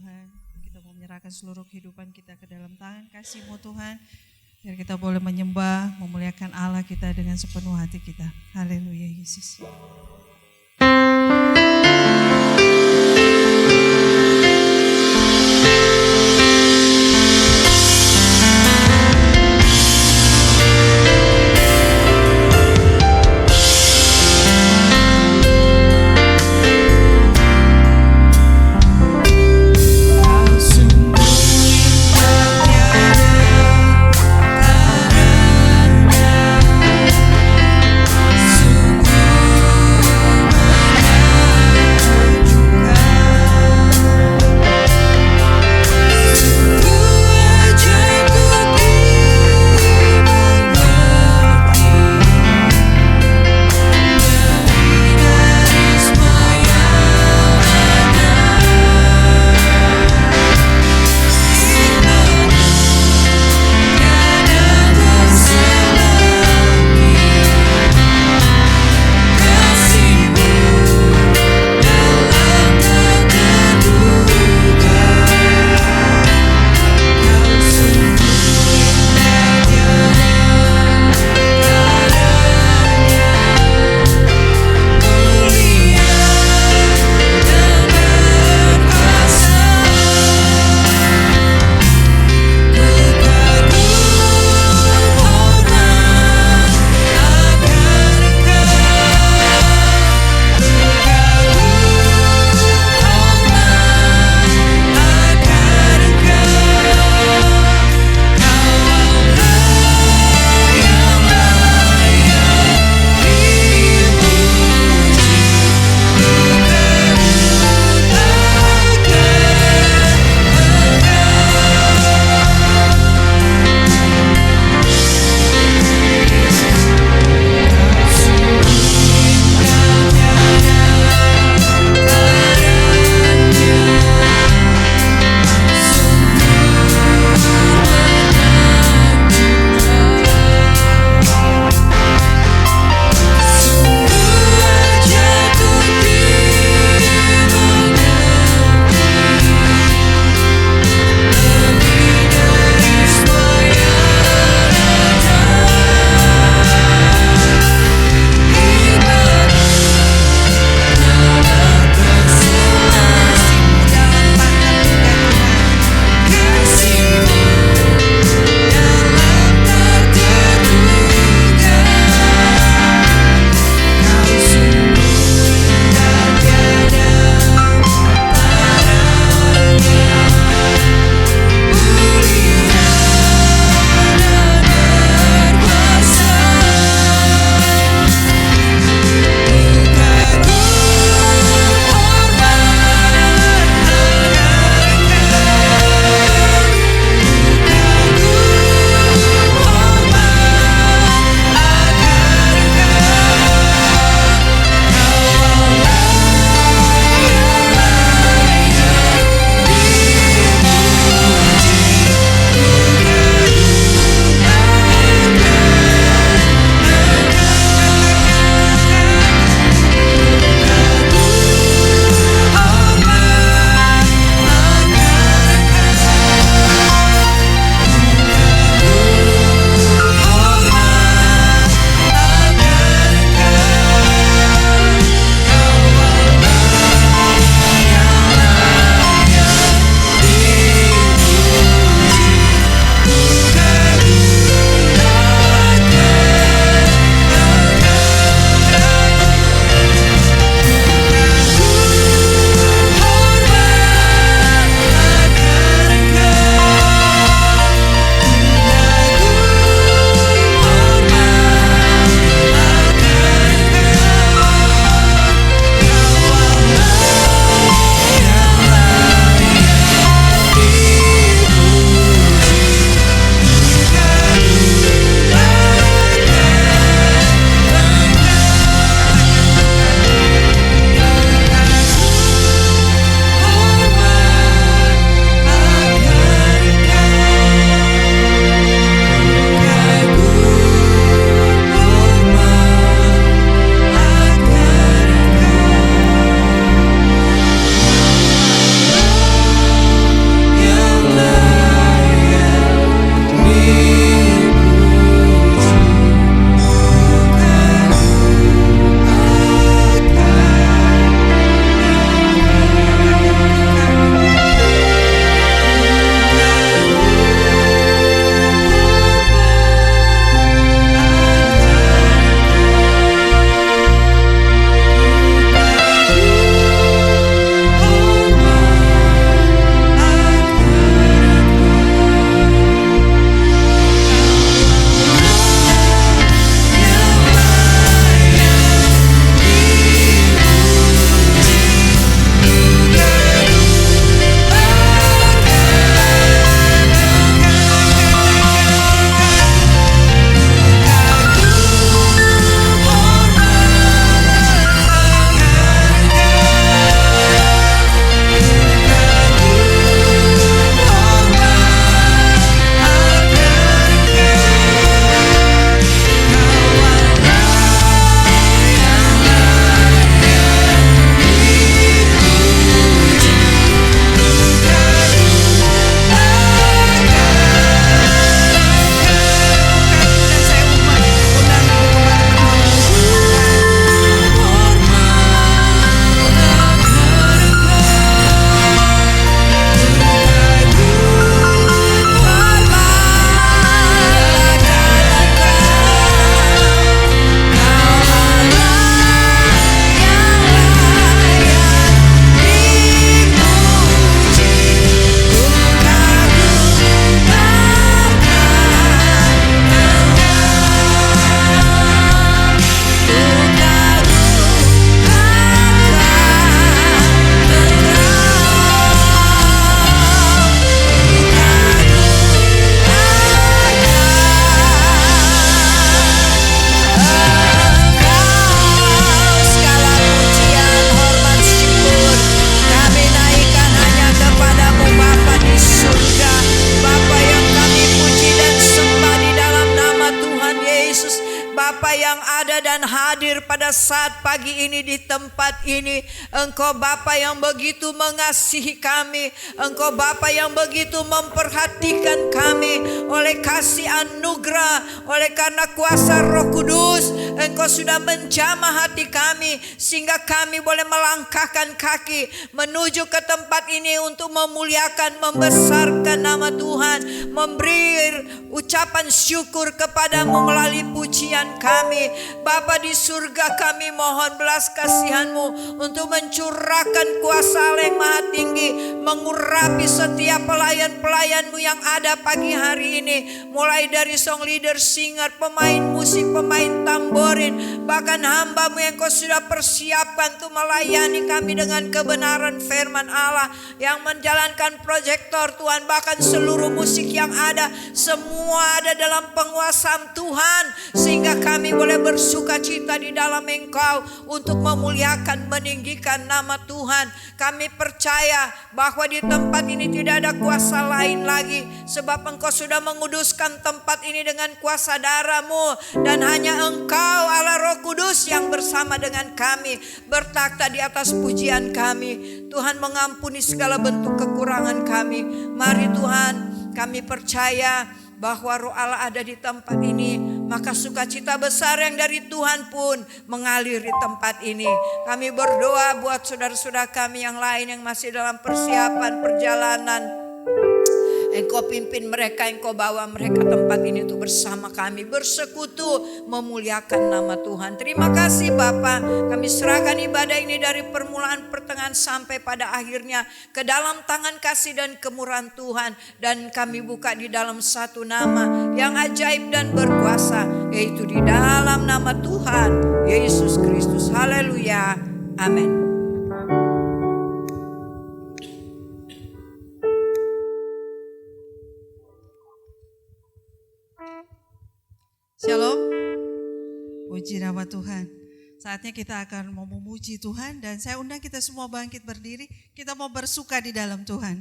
Tuhan. Kita mau menyerahkan seluruh kehidupan kita ke dalam tangan kasih-Mu Tuhan. Biar kita boleh menyembah, memuliakan Allah kita dengan sepenuh hati kita. Haleluya Yesus. Sungguh ada dan hadir pada saat pagi ini di tempat ini. Engkau Bapa yang begitu mengasihi kami, Engkau Bapa yang begitu memperhatikan kami. Oleh kasih anugerah, oleh karena kuasa Roh Kudus, Engkau sudah menjamah hati kami sehingga kami boleh melangkahkan kaki menuju ke tempat ini untuk memuliakan, membesarkan nama Tuhan, memberi ucapan syukur kepadamu melalui pujian kami. Bapa di surga, kami mohon belas kasihan-Mu untuk mencurahkan kuasa Allah yang maha tinggi, mengurapi setiap pelayan-pelayan-Mu yang ada pagi hari ini, mulai dari song leader, singer, pemain musik, pemain tamborin, bahkan hamba-Mu yang Kau sudah persiapkan untuk melayani kami dengan kebenaran firman Allah, yang menjalankan proyektor Tuhan, bahkan seluruh musik yang ada, semua ada dalam penguasaan Tuhan, sehingga kami boleh bersuka cita di dalam Engkau untuk memuliakan, meninggikan nama Tuhan. Kami percaya bahwa di tempat ini tidak ada kuasa lain lagi, sebab Engkau sudah menguduskan tempat ini dengan kuasa darah-Mu, dan hanya Engkau Allah Roh Kudus yang bersama dengan kami bertakhta di atas pujian kami. Tuhan, mengampuni segala bentuk kekurangan kami. Mari Tuhan, kami percaya bahwa Roh Allah ada di tempat ini, maka sukacita besar yang dari Tuhan pun mengalir di tempat ini. Kami berdoa buat saudara-saudara kami yang lain yang masih dalam persiapan perjalanan. Engkau pimpin mereka, Engkau bawa mereka tempat ini untuk bersama kami bersekutu memuliakan nama Tuhan. Terima kasih Bapa, kami serahkan ibadah ini dari permulaan, pertengahan sampai pada akhirnya ke dalam tangan kasih dan kemurahan Tuhan. Dan kami buka di dalam satu nama yang ajaib dan berkuasa, yaitu di dalam nama Tuhan Yesus Kristus. Haleluya, amin. Shalom, puji nama Tuhan. Saatnya kita akan mau memuji Tuhan, dan saya undang kita semua bangkit berdiri. Kita mau bersuka di dalam Tuhan.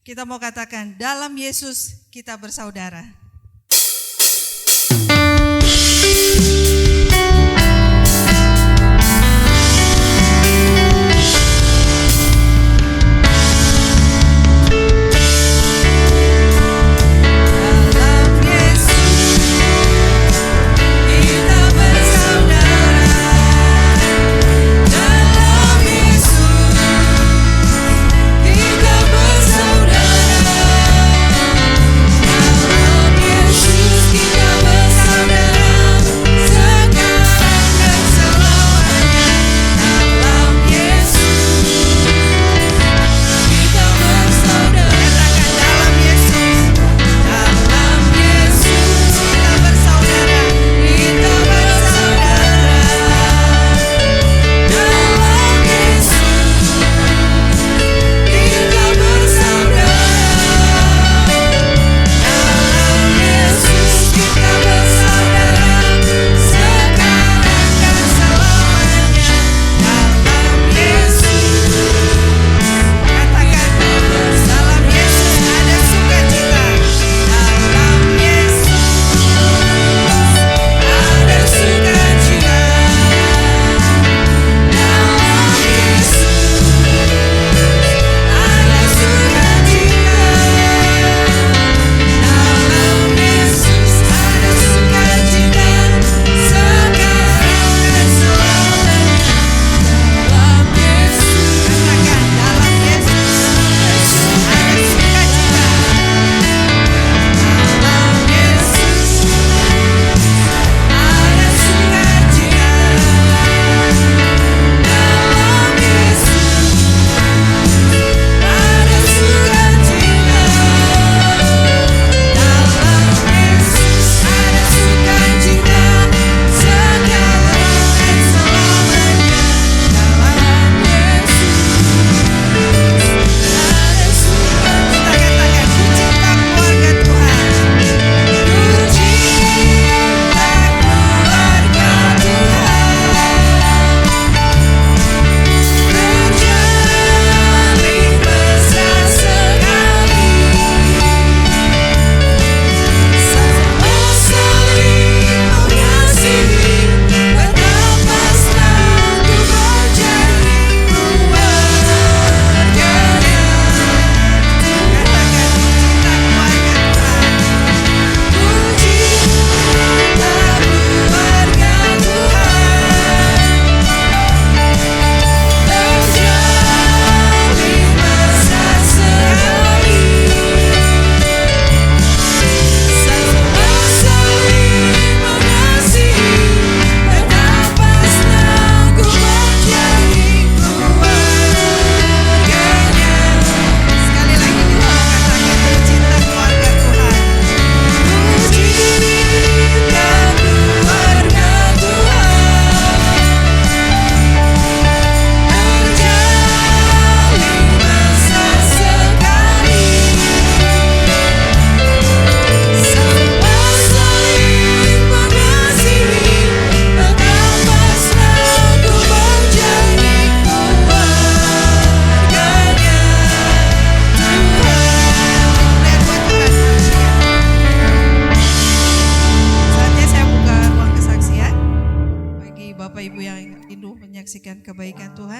Kita mau katakan, dalam Yesus kita bersaudara. Dalam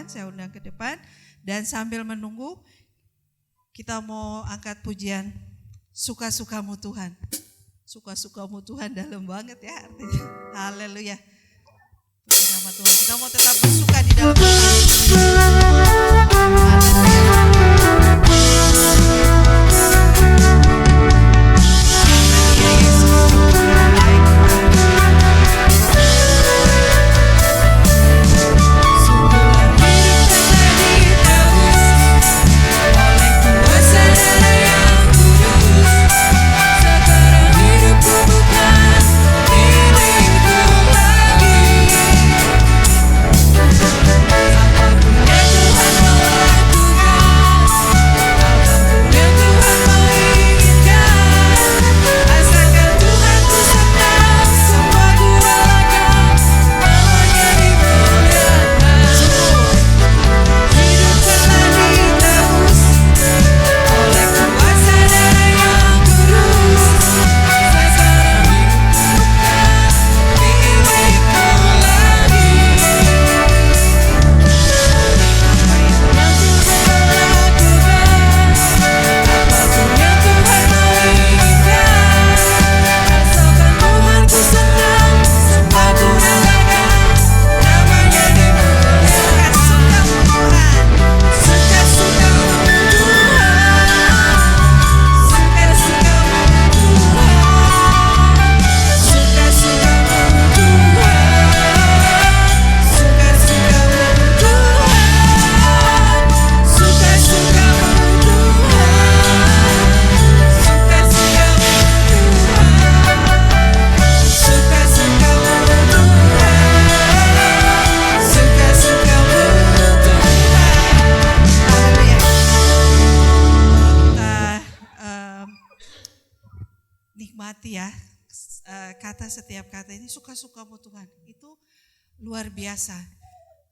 depan, saya undang ke depan. Dan sambil menunggu, kita mau angkat pujian suka-sukamu Tuhan. Suka-sukamu Tuhan dalam banget ya artinya. Haleluya. Puji nama Tuhan. Kita mau tetap bersuka di dalam Tuhan. Nikmati ya, kata setiap kata ini suka-sukamu Tuhan, itu luar biasa.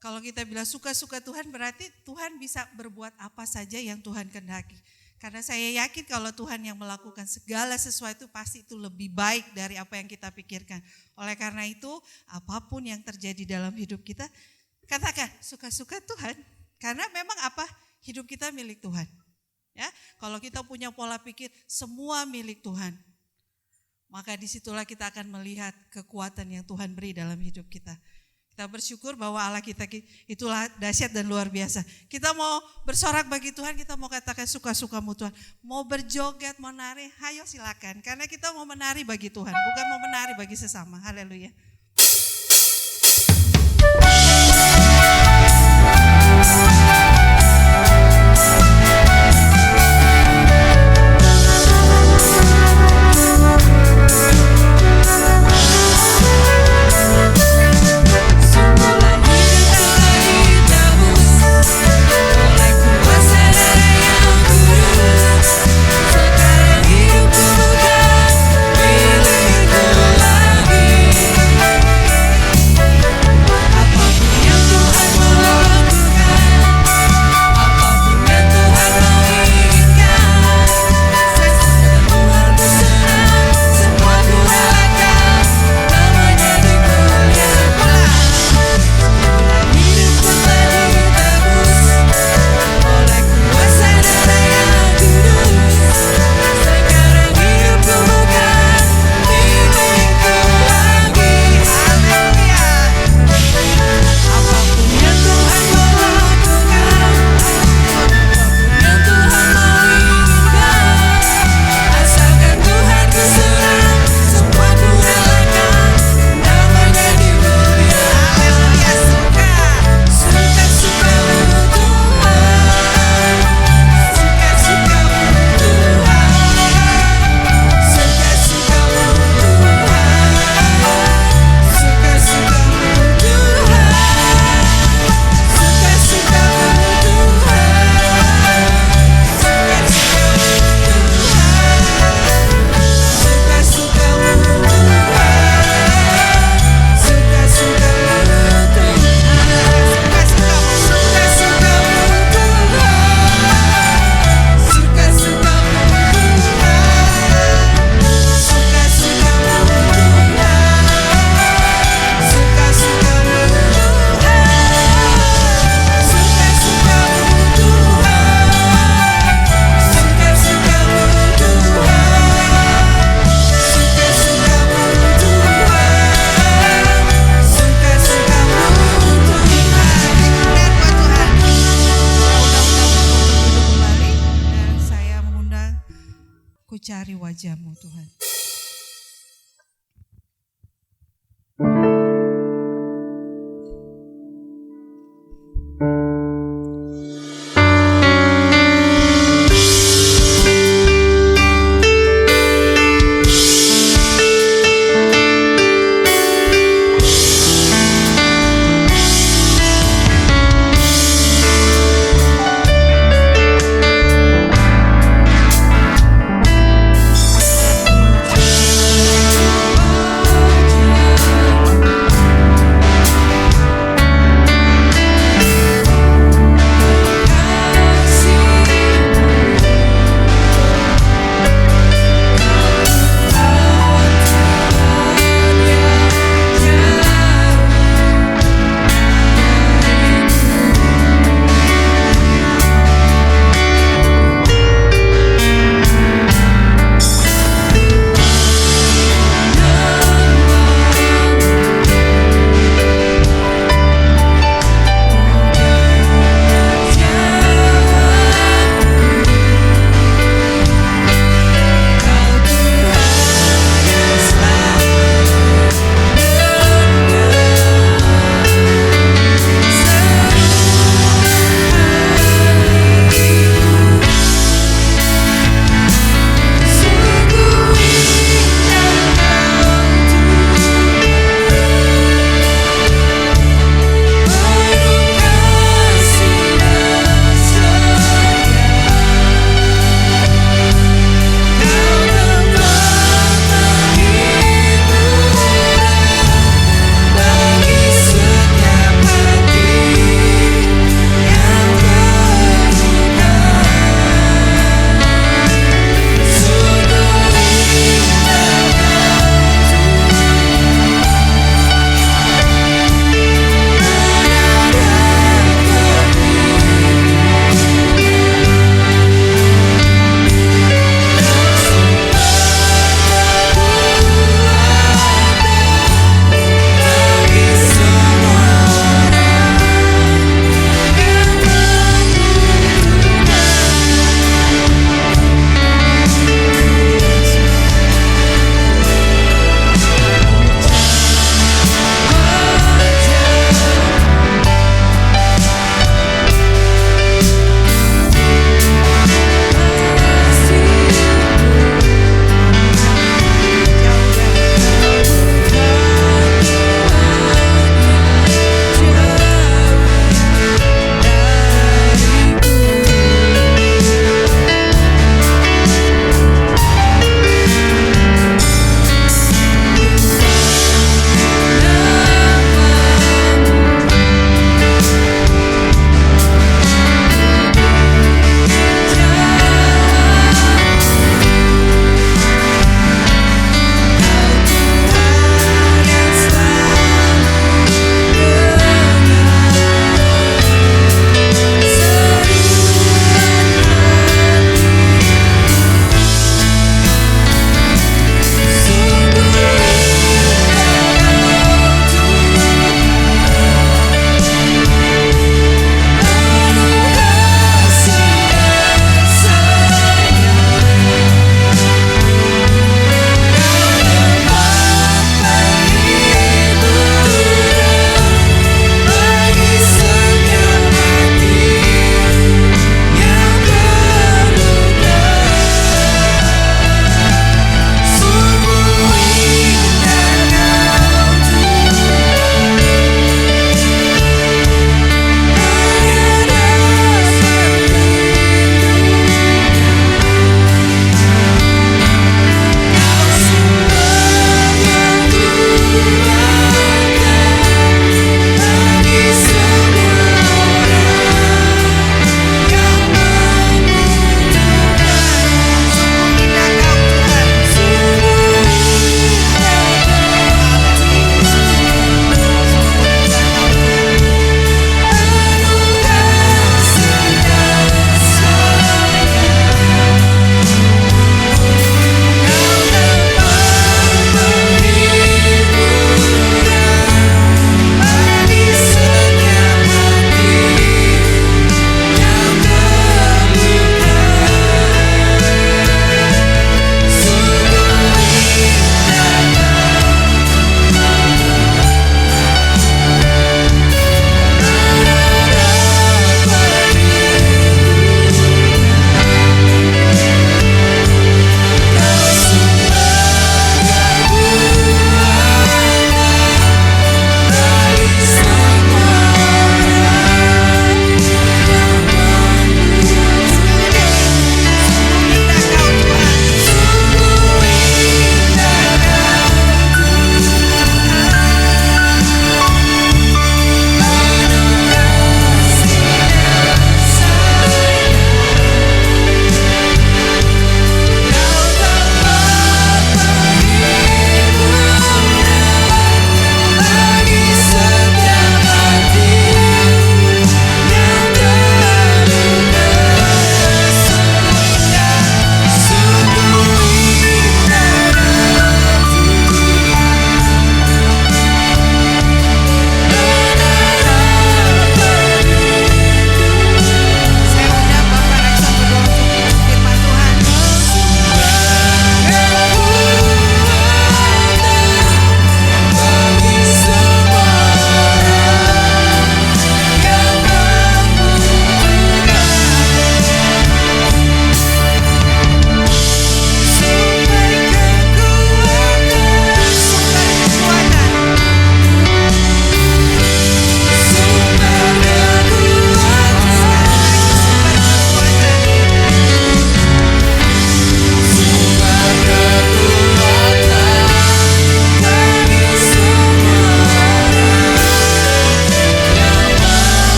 Kalau kita bilang suka-suka Tuhan berarti Tuhan bisa berbuat apa saja yang Tuhan kehendaki. Karena saya yakin kalau Tuhan yang melakukan segala sesuatu pasti itu lebih baik dari apa yang kita pikirkan. Oleh karena itu apapun yang terjadi dalam hidup kita, katakan suka-suka Tuhan. Karena memang apa? Hidup kita milik Tuhan. Ya, kalau kita punya pola pikir semua milik Tuhan, maka disitulah kita akan melihat kekuatan yang Tuhan beri dalam hidup kita. Kita bersyukur bahwa Allah kita itulah dahsyat dan luar biasa. Kita mau bersorak bagi Tuhan, kita mau katakan suka-sukamu Tuhan. Mau berjoget, mau nari, ayo silakan. Karena kita mau menari bagi Tuhan, bukan mau menari bagi sesama. Haleluya. Sekarang hidupku bukan milikku lagi. Aku cari wajah-Mu Tuhan.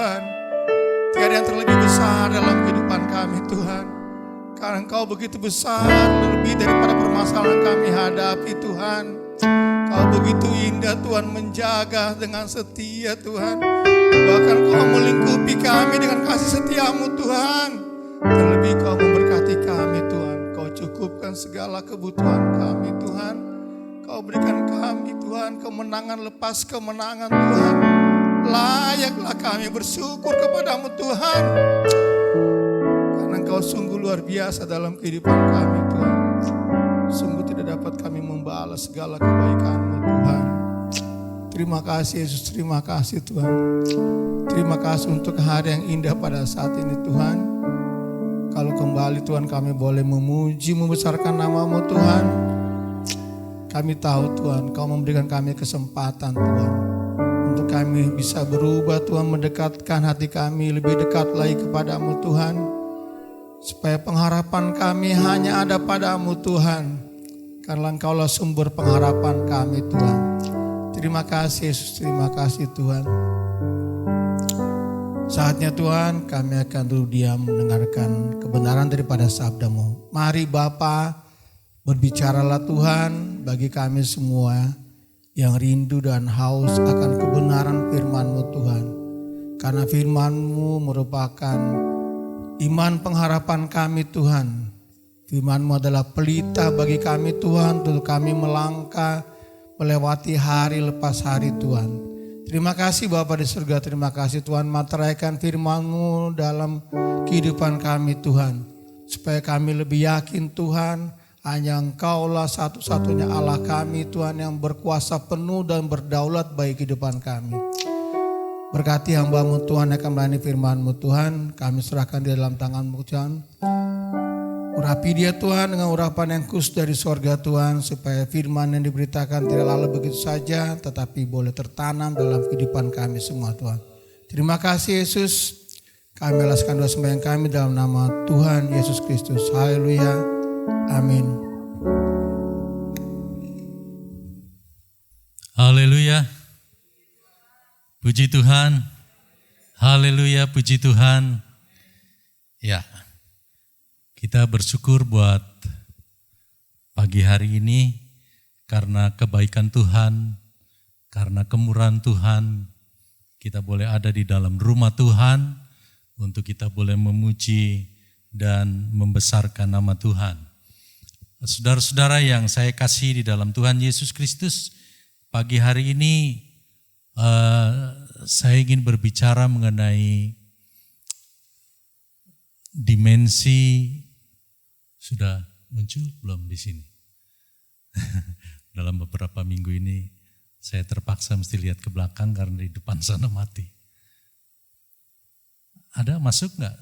Tuhan. Tiada yang terlebih besar dalam kehidupan kami Tuhan. Karena Engkau begitu besar, lebih daripada permasalahan kami hadapi Tuhan. Kau begitu indah Tuhan, menjaga dengan setia Tuhan. Bahkan Kau melingkupi kami dengan kasih setiamu Tuhan. Terlebih Kau memberkati kami Tuhan. Kau cukupkan segala kebutuhan kami Tuhan. Kau berikan kami Tuhan kemenangan lepas kemenangan Tuhan. Layaklah kami bersyukur kepadamu Tuhan. Karena Engkau sungguh luar biasa dalam kehidupan kami Tuhan. Sungguh tidak dapat kami membalas segala kebaikan-Mu Tuhan. Terima kasih Yesus, terima kasih Tuhan. Terima kasih untuk hari yang indah pada saat ini Tuhan. Kalau kembali Tuhan kami boleh memuji, membesarkan nama-Mu Tuhan. Kami tahu Tuhan, Kau memberikan kami kesempatan Tuhan. Untuk kami bisa berubah Tuhan, mendekatkan hati kami lebih dekat lagi kepadamu Tuhan. Supaya pengharapan kami hanya ada padamu Tuhan. Karena Engkaulah sumber pengharapan kami Tuhan. Terima kasih Yesus, terima kasih Tuhan. Saatnya Tuhan kami akan duduk diam mendengarkan kebenaran daripada sabda-Mu. Mari Bapa, berbicaralah Tuhan bagi kami semua yang rindu dan haus akan kebenaran firman-Mu Tuhan. Karena firman-Mu merupakan iman pengharapan kami Tuhan. Firman-Mu adalah pelita bagi kami Tuhan untuk kami melangkah melewati hari lepas hari Tuhan. Terima kasih Bapa di surga, terima kasih Tuhan materaikan firman-Mu dalam kehidupan kami Tuhan. Supaya kami lebih yakin Tuhan, hanya Engkaulah satu-satunya Allah kami Tuhan yang berkuasa penuh dan berdaulat bagi kehidupan kami. Berkati hamba-Mu Tuhan yang akan melayani firman-Mu Tuhan, kami serahkan di dalam tangan-Mu Tuhan. Urapi dia Tuhan dengan urapan yang khusus dari sorga Tuhan, supaya firman yang diberitakan tidak lalu begitu saja, tetapi boleh tertanam dalam kehidupan kami semua Tuhan. Terima kasih Yesus, kami alaskan doa sembahyang kami dalam nama Tuhan Yesus Kristus. Haleluya, amin. Haleluya, puji Tuhan. Haleluya, puji Tuhan. Ya, kita bersyukur buat pagi hari ini karena kebaikan Tuhan, karena kemurahan Tuhan, kita boleh ada di dalam rumah Tuhan untuk kita boleh memuji dan membesarkan nama Tuhan. Saudara-saudara yang saya kasih di dalam Tuhan Yesus Kristus, pagi hari ini saya ingin berbicara mengenai dimensi. Sudah muncul belum di sini? Dalam beberapa minggu ini saya terpaksa mesti lihat ke belakang karena di depan sana mati. Ada masuk nggak?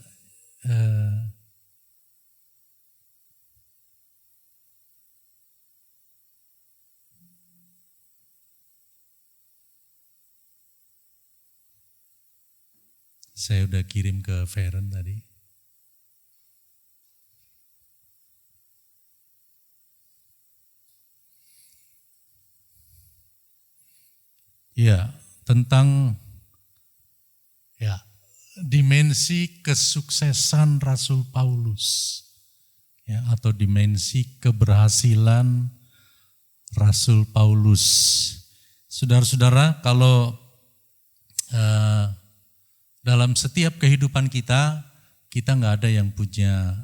Saya udah kirim ke Feren tadi. Ya, tentang dimensi kesuksesan Rasul Paulus. Ya, atau dimensi keberhasilan Rasul Paulus. Saudara-saudara, kalau dalam setiap kehidupan kita nggak ada yang punya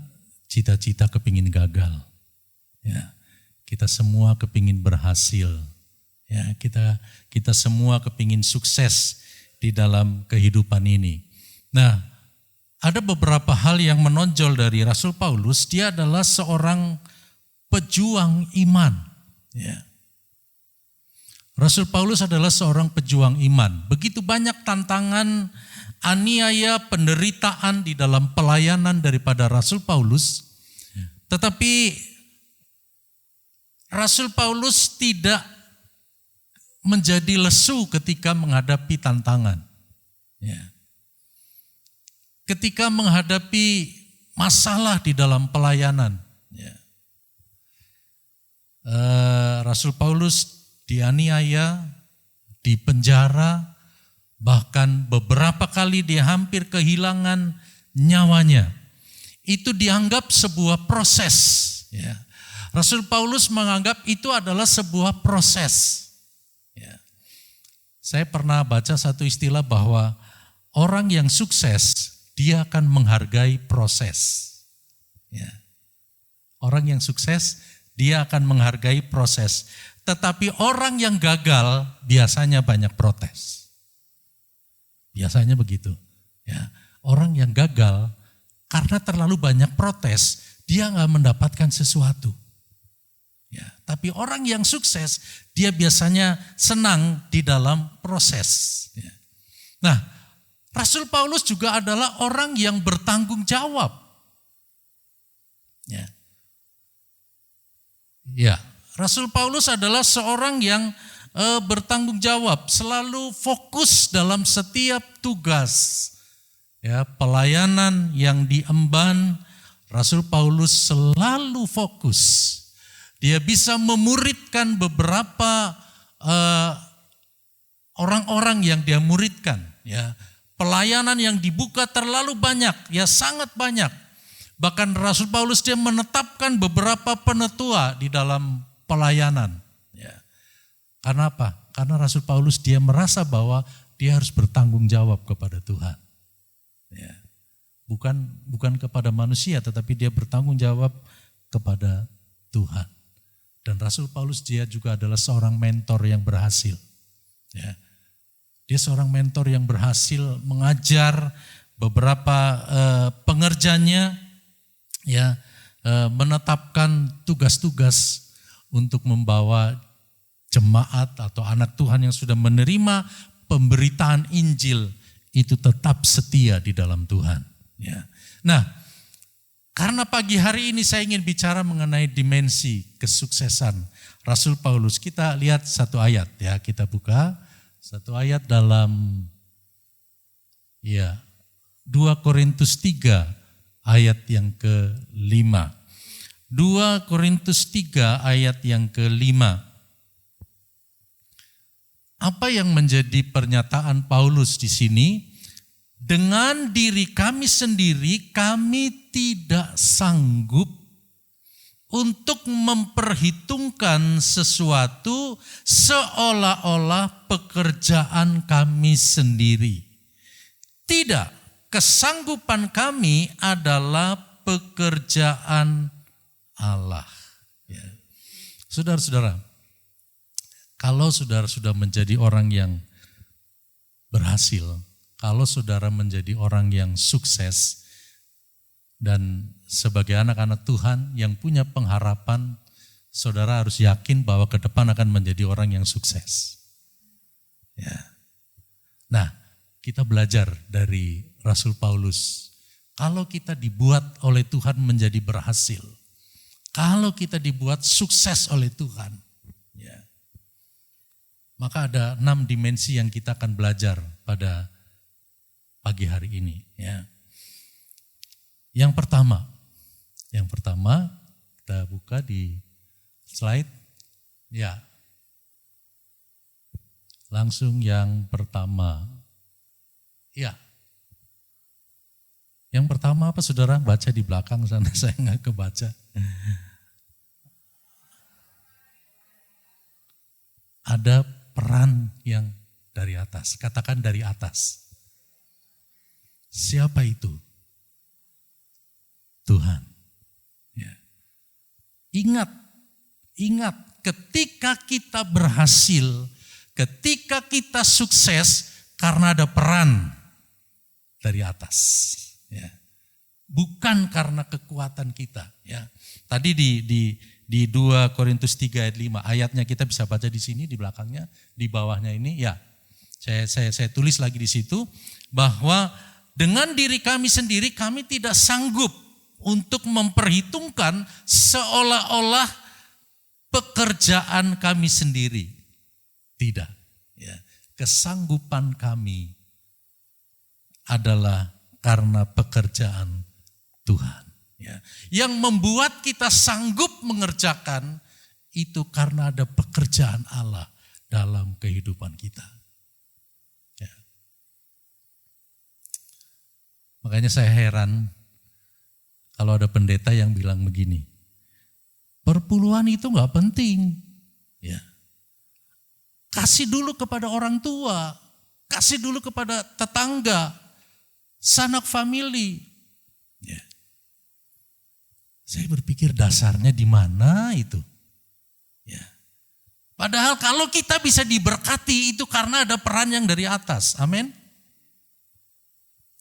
cita-cita kepingin gagal. Ya, kita semua kepingin berhasil. Ya, kita semua kepingin sukses di dalam kehidupan ini. Nah, ada beberapa hal yang menonjol dari Rasul Paulus. Dia adalah seorang pejuang iman. Ya. Rasul Paulus adalah seorang pejuang iman. Begitu banyak tantangan, aniaya, penderitaan di dalam pelayanan daripada Rasul Paulus. Tetapi Rasul Paulus tidak menjadi lesu ketika menghadapi tantangan. Ya. Ketika menghadapi masalah di dalam pelayanan. Ya. Rasul Paulus dianiaya, dipenjara, Bahkan beberapa kali dia hampir kehilangan nyawanya. Itu dianggap sebuah proses. Ya. Rasul Paulus menganggap itu adalah sebuah proses. Ya. Saya pernah baca satu istilah bahwa orang yang sukses, dia akan menghargai proses. Ya. Orang yang sukses, dia akan menghargai proses. Tetapi orang yang gagal, biasanya banyak protes. Biasanya begitu. Ya. Orang yang gagal, karena terlalu banyak protes, dia nggak mendapatkan sesuatu. Ya. Tapi orang yang sukses, dia biasanya senang di dalam proses. Ya. Nah, Rasul Paulus juga adalah orang yang bertanggung jawab. Ya. Ya, Rasul Paulus adalah seorang yang bertanggung jawab, selalu fokus dalam setiap tugas. Ya, pelayanan yang diemban, Rasul Paulus selalu fokus. Dia bisa memuridkan beberapa orang-orang yang dia muridkan. Ya. Pelayanan yang dibuka terlalu banyak, ya sangat banyak. Bahkan Rasul Paulus dia menetapkan beberapa penetua di dalam pelayanan. Ya. Karena apa? Karena Rasul Paulus dia merasa bahwa dia harus bertanggung jawab kepada Tuhan. Ya. Bukan kepada manusia, tetapi dia bertanggung jawab kepada Tuhan. Dan Rasul Paulus dia juga adalah seorang mentor yang berhasil. Ya. Dia seorang mentor yang berhasil mengajar beberapa pengerjanya, ya, menetapkan tugas-tugas untuk membawa jemaat atau anak Tuhan yang sudah menerima pemberitaan Injil itu tetap setia di dalam Tuhan. Ya. Nah, karena pagi hari ini saya ingin bicara mengenai dimensi kesuksesan Rasul Paulus. Kita lihat satu ayat ya, kita buka satu ayat dalam 2 Korintus 3 ayat yang ke-5. 2 Korintus 3 ayat yang ke-5. Apa yang menjadi pernyataan Paulus di sini? Dengan diri kami sendiri kami tidak sanggup untuk memperhitungkan sesuatu seolah-olah pekerjaan kami sendiri. Tidak, kesanggupan kami adalah pekerjaan Allah. Ya. Saudara-saudara, kalau saudara sudah menjadi orang yang berhasil, kalau saudara menjadi orang yang sukses, dan sebagai anak-anak Tuhan yang punya pengharapan, saudara harus yakin bahwa ke depan akan menjadi orang yang sukses. Ya. Nah, kita belajar dari Rasul Paulus. Kalau kita dibuat oleh Tuhan menjadi berhasil, kalau kita dibuat sukses oleh Tuhan, ya, maka ada 6 dimensi yang kita akan belajar pada pagi hari ini. Ya. Yang pertama kita buka di slide. Ya. Langsung yang pertama. Ya. Yang pertama apa saudara? Baca di belakang sana, saya nggak kebaca. Ada peran yang dari atas. Katakan dari atas. Siapa itu? Tuhan. Ya. Ingat, ketika kita berhasil, ketika kita sukses, karena ada peran dari atas. Ya. Bukan karena kekuatan kita. Ya. Tadi di 2 Korintus 3 ayat 5, ayatnya kita bisa baca di sini, di belakangnya, di bawahnya ini. Ya, saya tulis lagi di situ, bahwa dengan diri kami sendiri kami tidak sanggup untuk memperhitungkan seolah-olah pekerjaan kami sendiri. Tidak. Ya. Kesanggupan kami adalah karena pekerjaan Tuhan. Ya. Yang membuat kita sanggup mengerjakan itu karena ada pekerjaan Allah dalam kehidupan kita. Ya. Makanya saya heran kalau ada pendeta yang bilang begini, perpuluhan itu nggak penting. Ya. Kasih dulu kepada orang tua, kasih dulu kepada tetangga, sanak famili. Ya. Saya berpikir dasarnya di mana itu? Ya. Padahal kalau kita bisa diberkati itu karena ada peran yang dari atas. Amin.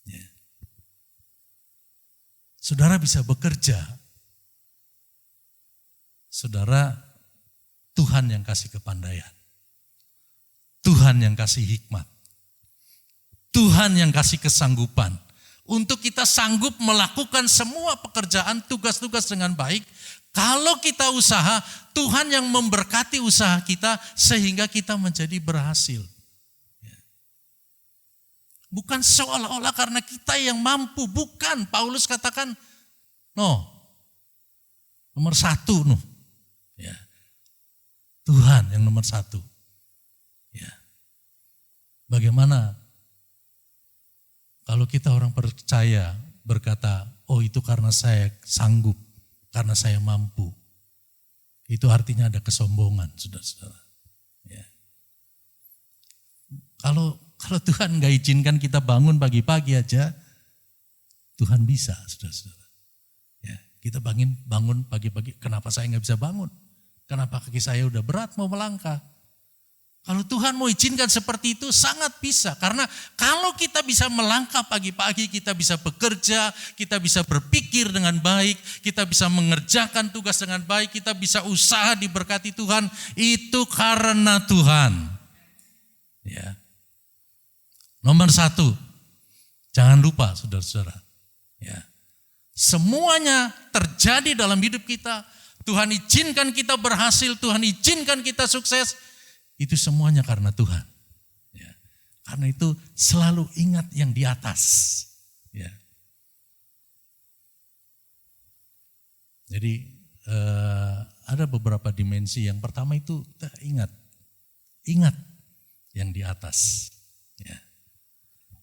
Ya. Saudara bisa bekerja. Saudara, Tuhan yang kasih kepandaian. Tuhan yang kasih hikmat. Tuhan yang kasih kesanggupan. Untuk kita sanggup melakukan semua pekerjaan, tugas-tugas dengan baik. Kalau kita usaha, Tuhan yang memberkati usaha kita sehingga kita menjadi berhasil. Bukan seolah-olah karena kita yang mampu, bukan. Paulus katakan, nomor satu. Ya. Tuhan yang nomor satu. Ya. Bagaimana kalau kita orang percaya berkata, oh itu karena saya sanggup, karena saya mampu. Itu artinya ada kesombongan, saudara-saudara. Ya. Kalau Tuhan gak izinkan kita bangun pagi-pagi aja, Tuhan bisa, saudara-saudara. Ya, kita bangun pagi-pagi, kenapa saya gak bisa bangun? Kenapa kaki saya udah berat mau melangkah? Kalau Tuhan mau izinkan seperti itu sangat bisa. Karena kalau kita bisa melangkah pagi-pagi, kita bisa bekerja, kita bisa berpikir dengan baik, kita bisa mengerjakan tugas dengan baik, kita bisa usaha diberkati Tuhan, itu karena Tuhan. Ya. Nomor satu, jangan lupa saudara-saudara. Ya. Semuanya terjadi dalam hidup kita. Tuhan izinkan kita berhasil, Tuhan izinkan kita sukses. Itu semuanya karena Tuhan. Ya. Karena itu selalu ingat yang di atas. Ya. Jadi ada beberapa dimensi. Yang pertama itu ingat yang di atas. Ya.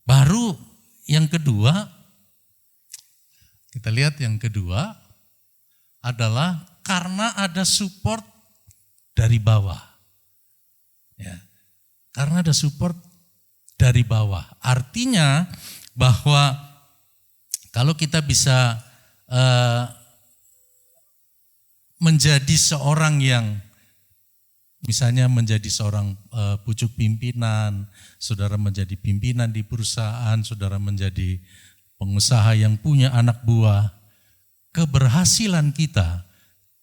Baru yang kedua, kita lihat yang kedua adalah karena ada support dari bawah. Ya, karena ada support dari bawah. Artinya bahwa kalau kita bisa menjadi seorang yang misalnya menjadi seorang pucuk pimpinan, saudara menjadi pimpinan di perusahaan, saudara menjadi pengusaha yang punya anak buah, keberhasilan kita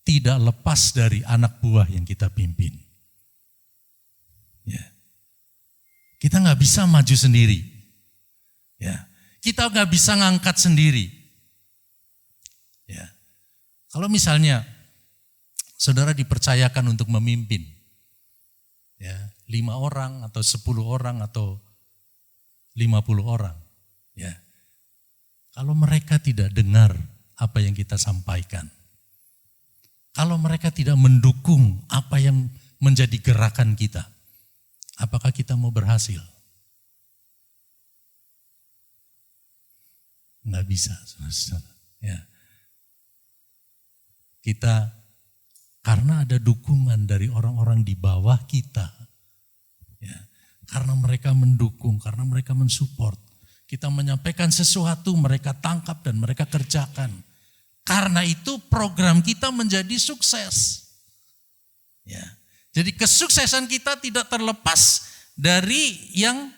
tidak lepas dari anak buah yang kita pimpin. Ya. Kita nggak bisa maju sendiri. Ya. Kita nggak bisa ngangkat sendiri. Ya. Kalau misalnya saudara dipercayakan untuk memimpin, ya, 5 orang atau 10 orang atau 50 orang, ya. Kalau mereka tidak dengar apa yang kita sampaikan, kalau mereka tidak mendukung apa yang menjadi gerakan kita, apakah kita mau berhasil? Nggak bisa, saudara. Ya. Kita karena ada dukungan dari orang-orang di bawah kita, ya. Karena mereka mendukung, karena mereka mensupport, kita menyampaikan sesuatu, mereka tangkap dan mereka kerjakan. Karena itu program kita menjadi sukses. Ya. Jadi kesuksesan kita tidak terlepas dari yang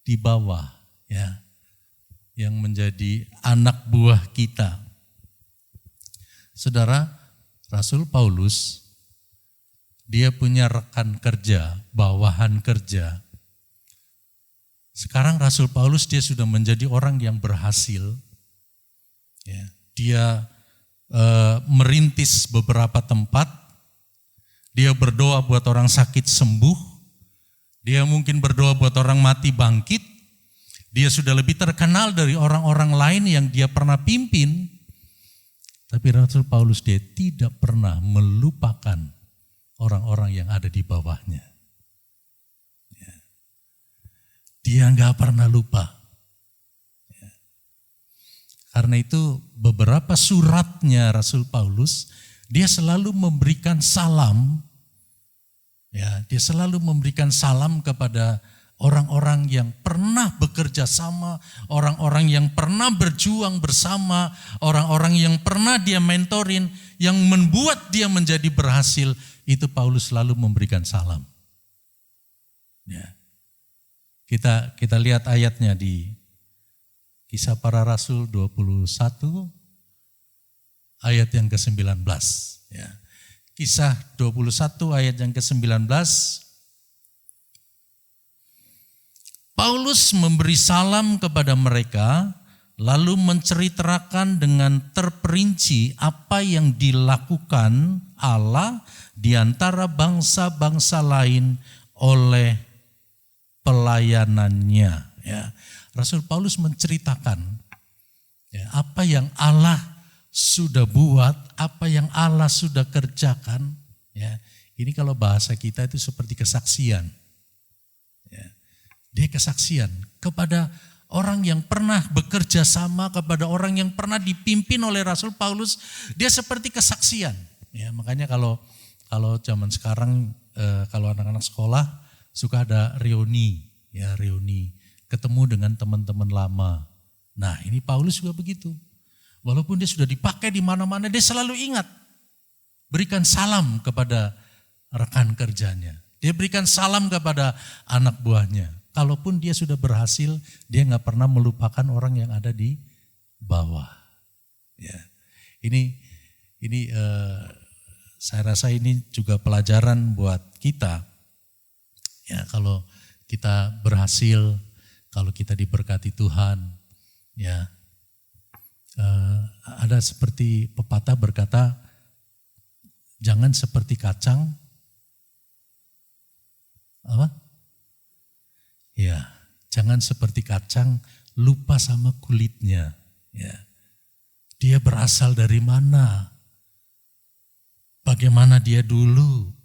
di bawah, ya, yang menjadi anak buah kita. Saudara, Rasul Paulus, dia punya rekan kerja, bawahan kerja. Sekarang Rasul Paulus dia sudah menjadi orang yang berhasil. Ya, dia merintis beberapa tempat. Dia berdoa buat orang sakit sembuh. Dia mungkin berdoa buat orang mati bangkit. Dia sudah lebih terkenal dari orang-orang lain yang dia pernah pimpin. Tapi Rasul Paulus dia tidak pernah melupakan orang-orang yang ada di bawahnya. Ya. Dia nggak pernah lupa. Karena itu beberapa suratnya Rasul Paulus, dia selalu memberikan salam. Ya, dia selalu memberikan salam kepada orang-orang yang pernah bekerja sama, orang-orang yang pernah berjuang bersama, orang-orang yang pernah dia mentorin, yang membuat dia menjadi berhasil, itu Paulus selalu memberikan salam. Ya. Kita lihat ayatnya di Kisah Para Rasul 21 ayat yang ke-19. Ya. Kisah 21 ayat yang ke-19. Paulus memberi salam kepada mereka, lalu menceritakan dengan terperinci apa yang dilakukan Allah di antara bangsa-bangsa lain oleh pelayanannya. Ya. Rasul Paulus menceritakan ya, apa yang Allah sudah buat, apa yang Allah sudah kerjakan. Ya. Ini kalau bahasa kita itu seperti kesaksian. Ya. Dia kesaksian kepada orang yang pernah bekerja sama, kepada orang yang pernah dipimpin oleh Rasul Paulus, dia seperti kesaksian. Ya, makanya kalau zaman sekarang kalau anak-anak sekolah suka ada reuni, ya reuni, ketemu dengan teman-teman lama. Nah, ini Paulus juga begitu. Walaupun dia sudah dipakai di mana-mana, dia selalu ingat berikan salam kepada rekan kerjanya. Dia berikan salam kepada anak buahnya. Kalaupun dia sudah berhasil, dia nggak pernah melupakan orang yang ada di bawah. Ya, ini saya rasa ini juga pelajaran buat kita. Ya, kalau kita berhasil, kalau kita diberkati Tuhan, ya ada seperti pepatah berkata, jangan seperti kacang, apa? Ya, jangan seperti kacang lupa sama kulitnya. Ya, dia berasal dari mana? Bagaimana dia dulu?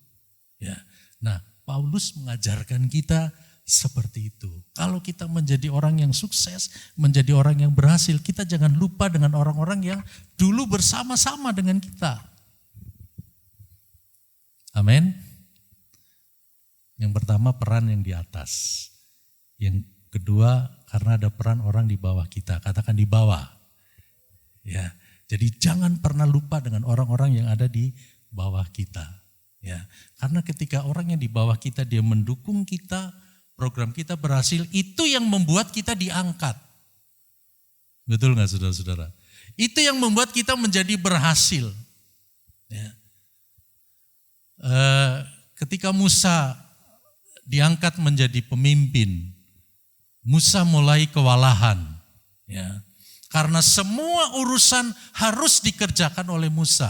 Ya, nah Paulus mengajarkan kita seperti itu. Kalau kita menjadi orang yang sukses, menjadi orang yang berhasil, kita jangan lupa dengan orang-orang yang dulu bersama-sama dengan kita. Amin. Yang pertama peran yang di atas. Yang kedua karena ada peran orang di bawah kita. Katakan di bawah. Ya, jadi jangan pernah lupa dengan orang-orang yang ada di bawah kita. Ya, karena ketika orang yang di bawah kita dia mendukung kita, program kita berhasil, itu yang membuat kita diangkat. Betul nggak saudara-saudara? Itu yang membuat kita menjadi berhasil. Ya. Ketika Musa diangkat menjadi pemimpin, Musa mulai kewalahan. Ya. Karena semua urusan harus dikerjakan oleh Musa.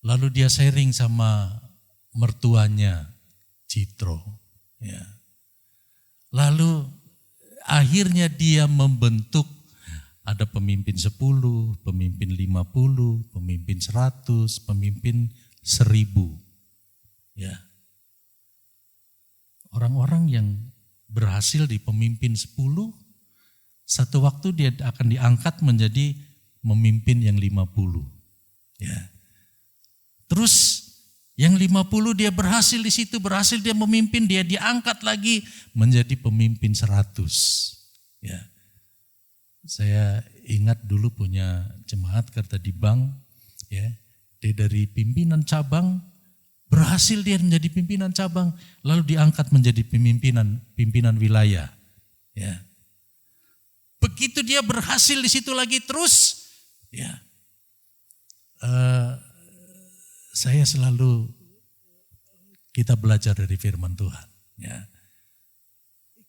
Lalu dia sharing sama mertuanya, Jitro. Ya. Lalu akhirnya dia membentuk ada pemimpin 10, pemimpin 50, pemimpin 100, pemimpin 1000. Ya. Orang-orang yang berhasil di pemimpin 10, satu waktu dia akan diangkat menjadi memimpin yang 50. Ya. Terus yang 50 dia berhasil di situ, berhasil dia memimpin, dia diangkat lagi menjadi pemimpin 100. Ya. Saya ingat dulu punya jemaat kerja di bank, ya. Dia dari pimpinan cabang, berhasil dia menjadi pimpinan cabang, lalu diangkat menjadi pimpinan wilayah. Ya. Begitu dia berhasil di situ lagi terus, ya. Saya selalu kita belajar dari firman Tuhan. Ya.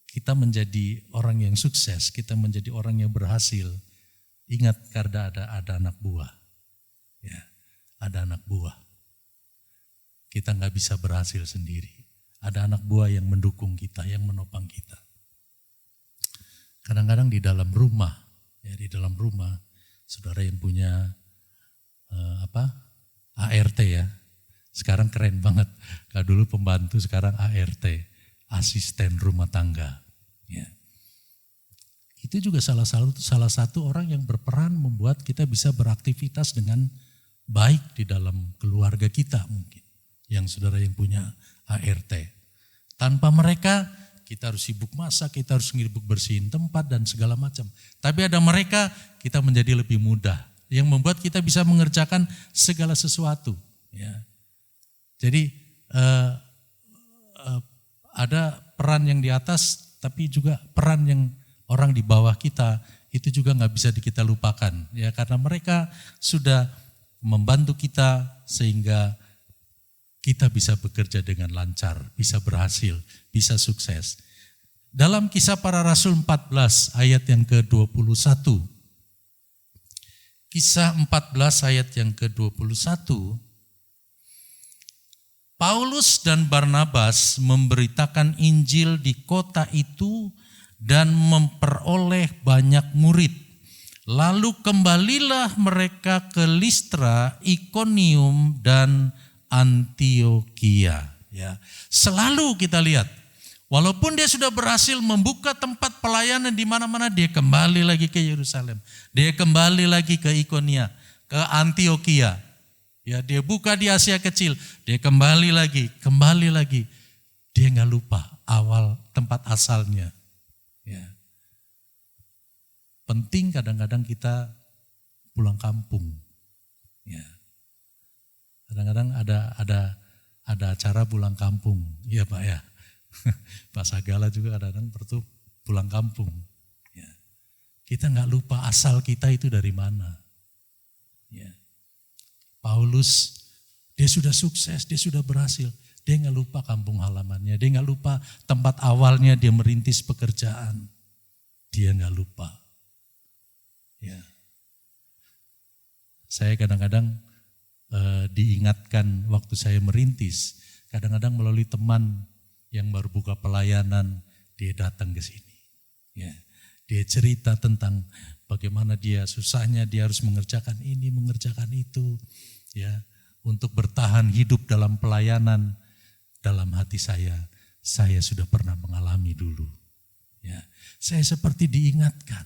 Kita menjadi orang yang sukses, kita menjadi orang yang berhasil. Ingat karena ada anak buah. Ya, ada anak buah. Kita nggak bisa berhasil sendiri. Ada anak buah yang mendukung kita, yang menopang kita. Kadang-kadang di dalam rumah, saudara yang punya ART ya. Sekarang keren banget. Kalau dulu pembantu, sekarang ART, asisten rumah tangga. Ya. Itu itu juga salah satu orang yang berperan membuat kita bisa beraktivitas dengan baik di dalam keluarga kita mungkin. Yang saudara yang punya ART. Tanpa mereka kita harus sibuk masak, kita harus sibuk bersihin tempat dan segala macam. Tapi ada mereka kita menjadi lebih mudah. Yang membuat kita bisa mengerjakan segala sesuatu. Ya. Jadi ada peran yang di atas, tapi juga peran yang orang di bawah kita itu juga nggak bisa kita lupakan. Ya, karena mereka sudah membantu kita sehingga kita bisa bekerja dengan lancar, bisa berhasil, bisa sukses. Dalam Kisah Para Rasul 14 ayat yang ke-21. Kisah 14 ayat yang ke-21. Paulus dan Barnabas memberitakan Injil di kota itu dan memperoleh banyak murid. Lalu kembalilah mereka ke Listra, Ikonium dan Antioquia. Ya, selalu kita lihat, walaupun dia sudah berhasil membuka tempat pelayanan di mana-mana, dia kembali lagi ke Yerusalem, dia kembali lagi ke Ikonia, ke Antioquia. Ya, dia buka di Asia Kecil, dia kembali lagi. Dia nggak lupa awal tempat asalnya. Ya. Penting kadang-kadang kita pulang kampung. Ya. Kadang-kadang ada acara pulang kampung, iya Pak ya. Pak Sagala juga kadang-kadang perlu pulang kampung. Ya. Kita nggak lupa asal kita itu dari mana. Ya. Paulus, dia sudah sukses, dia sudah berhasil. Dia nggak lupa kampung halamannya, dia nggak lupa tempat awalnya dia merintis pekerjaan. Dia nggak lupa. Ya. Saya kadang-kadang diingatkan waktu saya merintis, kadang-kadang melalui teman yang baru buka pelayanan, dia datang ke sini. Ya, dia cerita tentang bagaimana dia susahnya, dia harus mengerjakan ini, mengerjakan itu, ya, untuk bertahan hidup dalam pelayanan. Dalam hati saya sudah pernah mengalami dulu. Ya, saya seperti diingatkan,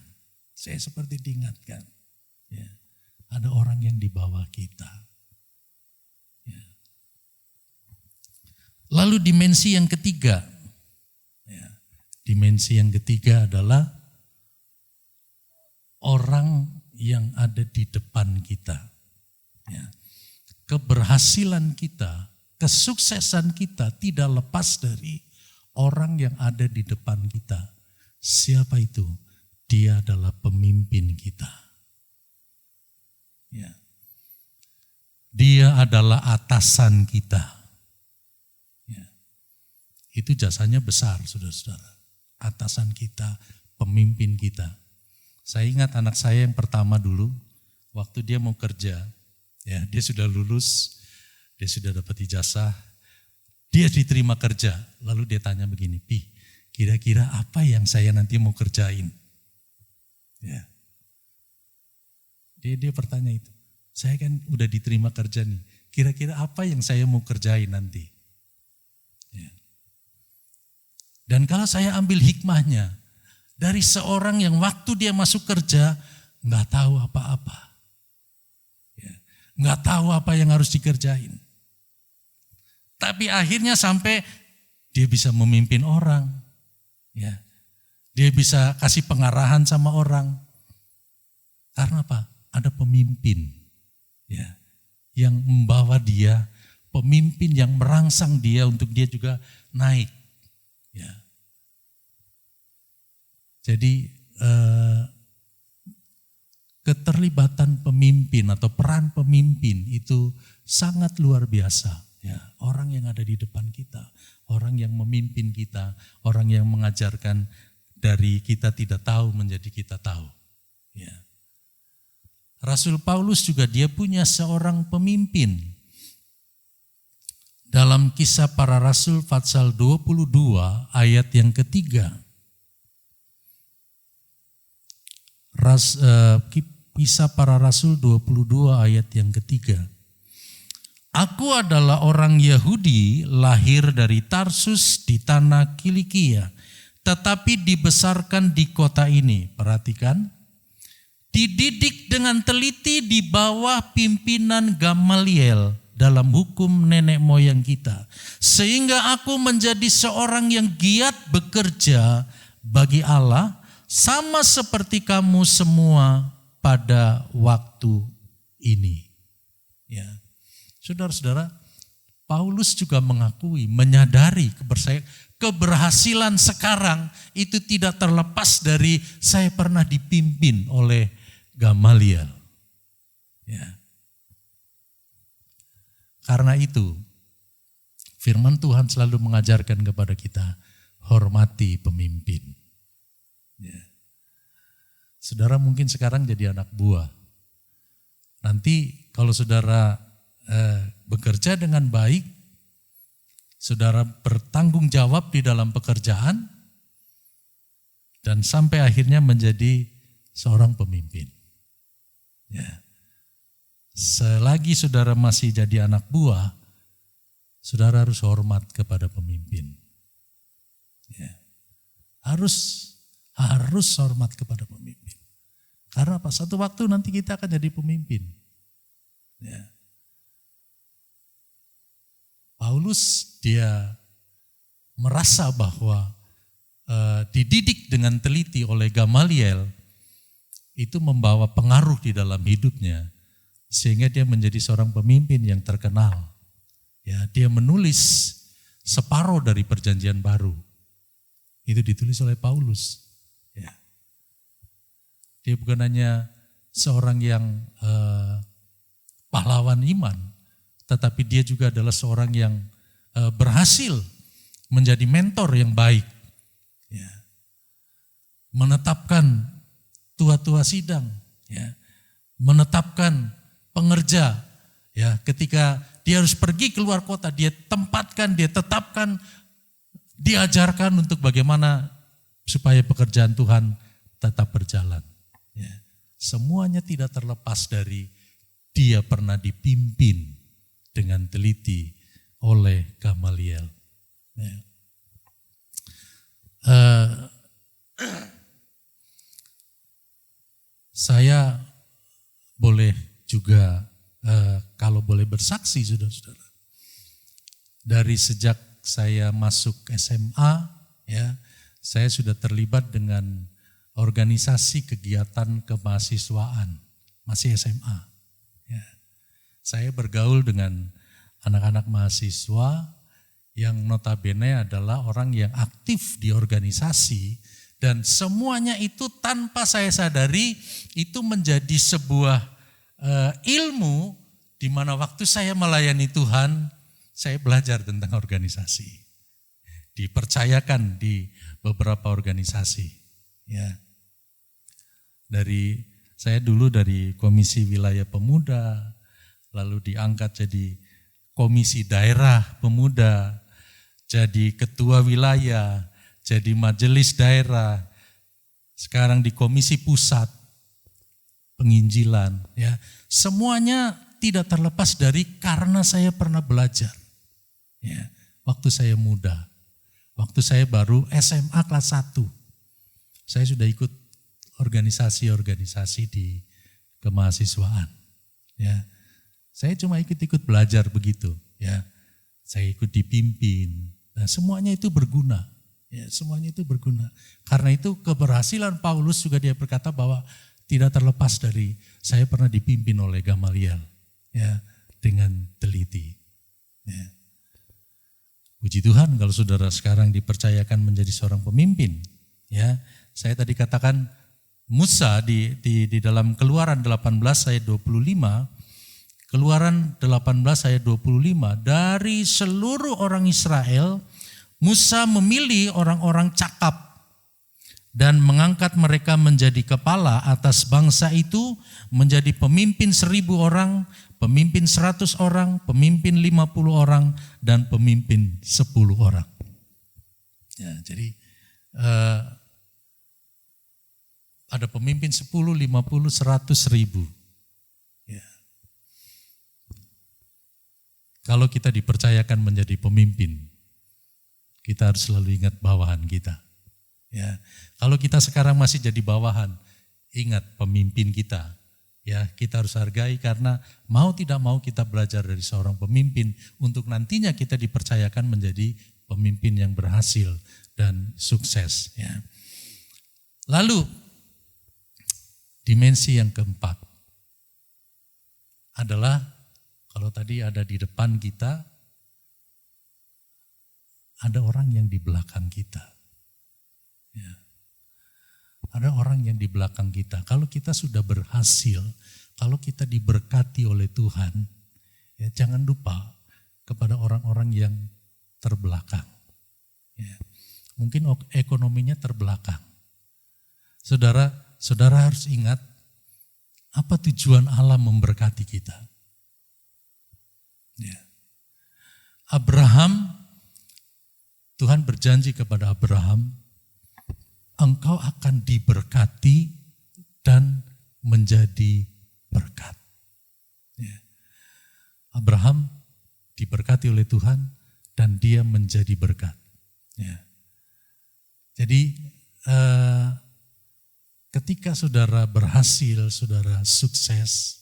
Ya, ada orang yang di bawah kita. Lalu dimensi yang ketiga, adalah orang yang ada di depan kita. Ya. Keberhasilan kita, kesuksesan kita tidak lepas dari orang yang ada di depan kita. Siapa itu? Dia adalah pemimpin kita. Ya. Dia adalah atasan kita. Itu jasanya besar, saudara-saudara. Atasan kita, pemimpin kita. Saya ingat anak saya yang pertama dulu, waktu dia mau kerja, ya dia sudah lulus, dia sudah dapat ijazah, dia diterima kerja. Lalu dia tanya begini, Pi, kira-kira apa yang saya nanti mau kerjain? Ya. Dia bertanya itu, saya kan udah diterima kerja nih, kira-kira apa yang saya mau kerjain nanti? Ya. Dan kalau saya ambil hikmahnya dari seorang yang waktu dia masuk kerja nggak tahu apa-apa, ya, nggak tahu apa yang harus dikerjain. Tapi akhirnya sampai dia bisa memimpin orang, ya, dia bisa kasih pengarahan sama orang. Karena apa? Ada pemimpin, ya, yang membawa dia, pemimpin yang merangsang dia untuk dia juga naik. Ya. Jadi keterlibatan pemimpin atau peran pemimpin itu sangat luar biasa. Ya, orang yang ada di depan kita, orang yang memimpin kita, orang yang mengajarkan dari kita tidak tahu menjadi kita tahu. Ya. Rasul Paulus juga dia punya seorang pemimpin. Dalam Kisah Para Rasul pasal 22 ayat yang ketiga. Kisah Para Rasul 22 ayat yang ketiga. Aku adalah orang Yahudi lahir dari Tarsus di tanah Kilikia. tetapi dibesarkan di kota ini. Perhatikan, dididik dengan teliti di bawah pimpinan Gamaliel dalam hukum nenek moyang kita, sehingga aku menjadi seorang yang giat bekerja bagi Allah, sama seperti kamu semua pada waktu ini. Ya, saudara-saudara, Paulus juga mengakui, menyadari keberhasilan sekarang itu tidak terlepas dari saya pernah dipimpin oleh Gamaliel. Ya. Karena itu, firman Tuhan selalu mengajarkan kepada kita, hormati pemimpin. Ya. Saudara mungkin sekarang jadi anak buah. Nanti kalau saudara bekerja dengan baik, saudara bertanggung jawab di dalam pekerjaan, dan sampai akhirnya menjadi seorang pemimpin. Ya. Selagi saudara masih jadi anak buah, saudara harus hormat kepada pemimpin. Ya. Harus hormat kepada pemimpin. Karena apa? Satu waktu nanti kita akan jadi pemimpin. Ya. Paulus dia merasa bahwa dididik dengan teliti oleh Gamaliel itu membawa pengaruh di dalam hidupnya, sehingga dia menjadi seorang pemimpin yang terkenal. Ya, dia menulis separuh dari Perjanjian Baru. Itu ditulis oleh Paulus. Ya. Dia bukan hanya seorang yang pahlawan iman, tetapi dia juga adalah seorang yang berhasil menjadi mentor yang baik. Ya. Menetapkan tua-tua sidang, ya. Menetapkan pengerja, ya. Ketika dia harus pergi keluar kota, dia tempatkan, dia tetapkan, diajarkan untuk bagaimana supaya pekerjaan Tuhan tetap berjalan. Ya. Semuanya tidak terlepas dari dia pernah dipimpin dengan teliti oleh Gamaliel. Ya. Saya boleh juga kalau boleh bersaksi, saudara-saudara. Dari sejak saya masuk SMA, ya, saya sudah terlibat dengan organisasi kegiatan kemahasiswaan, masih SMA. Ya. Saya bergaul dengan anak-anak mahasiswa yang notabene adalah orang yang aktif di organisasi, dan semuanya itu tanpa saya sadari itu menjadi sebuah ilmu di mana waktu saya melayani Tuhan, saya belajar tentang organisasi. Dipercayakan di beberapa organisasi. Ya. Saya dulu dari Komisi Wilayah Pemuda, lalu diangkat jadi Komisi Daerah Pemuda, jadi Ketua Wilayah, jadi Majelis Daerah, sekarang di Komisi Pusat Penginjilan. Ya. Semuanya tidak terlepas dari karena saya pernah belajar. Ya. Waktu saya muda, waktu saya baru SMA kelas 1, saya sudah ikut organisasi-organisasi di kemahasiswaan. Ya. Saya cuma ikut-ikut belajar begitu, ya. Saya ikut dipimpin. Nah, semuanya itu berguna. Ya, semuanya itu berguna. Karena itu keberhasilan Paulus juga dia berkata bahwa tidak terlepas dari saya pernah dipimpin oleh Gamaliel, ya, dengan teliti. Ya. Puji Tuhan kalau saudara sekarang dipercayakan menjadi seorang pemimpin. Ya, saya tadi katakan Musa di dalam Keluaran 18 ayat 25, Keluaran 18 ayat 25, dari seluruh orang Israel, Musa memilih orang-orang cakap dan mengangkat mereka menjadi kepala atas bangsa itu, menjadi pemimpin 1000 orang, pemimpin 100 orang, pemimpin 50 orang, dan pemimpin 10 orang. Ya, jadi ada pemimpin 10, 50, 100, 1000. Ya. Kalau kita dipercayakan menjadi pemimpin, kita harus selalu ingat bawahan kita. Ya, kalau kita sekarang masih jadi bawahan, ingat pemimpin kita. Ya, kita harus hargai karena mau tidak mau kita belajar dari seorang pemimpin untuk nantinya kita dipercayakan menjadi pemimpin yang berhasil dan sukses. Ya. Lalu dimensi yang keempat adalah kalau tadi ada di depan kita, ada orang yang di belakang kita. Ya. Ada orang yang di belakang kita. Kalau kita sudah berhasil, kalau kita diberkati oleh Tuhan, ya jangan lupa kepada orang-orang yang terbelakang. Ya. Mungkin ekonominya terbelakang. Saudara harus ingat apa tujuan Allah memberkati kita. Ya. Abraham, Tuhan berjanji kepada Abraham, engkau akan diberkati dan menjadi berkat. Ya. Abraham diberkati oleh Tuhan dan dia menjadi berkat. Ya. Jadi ketika saudara berhasil, saudara sukses,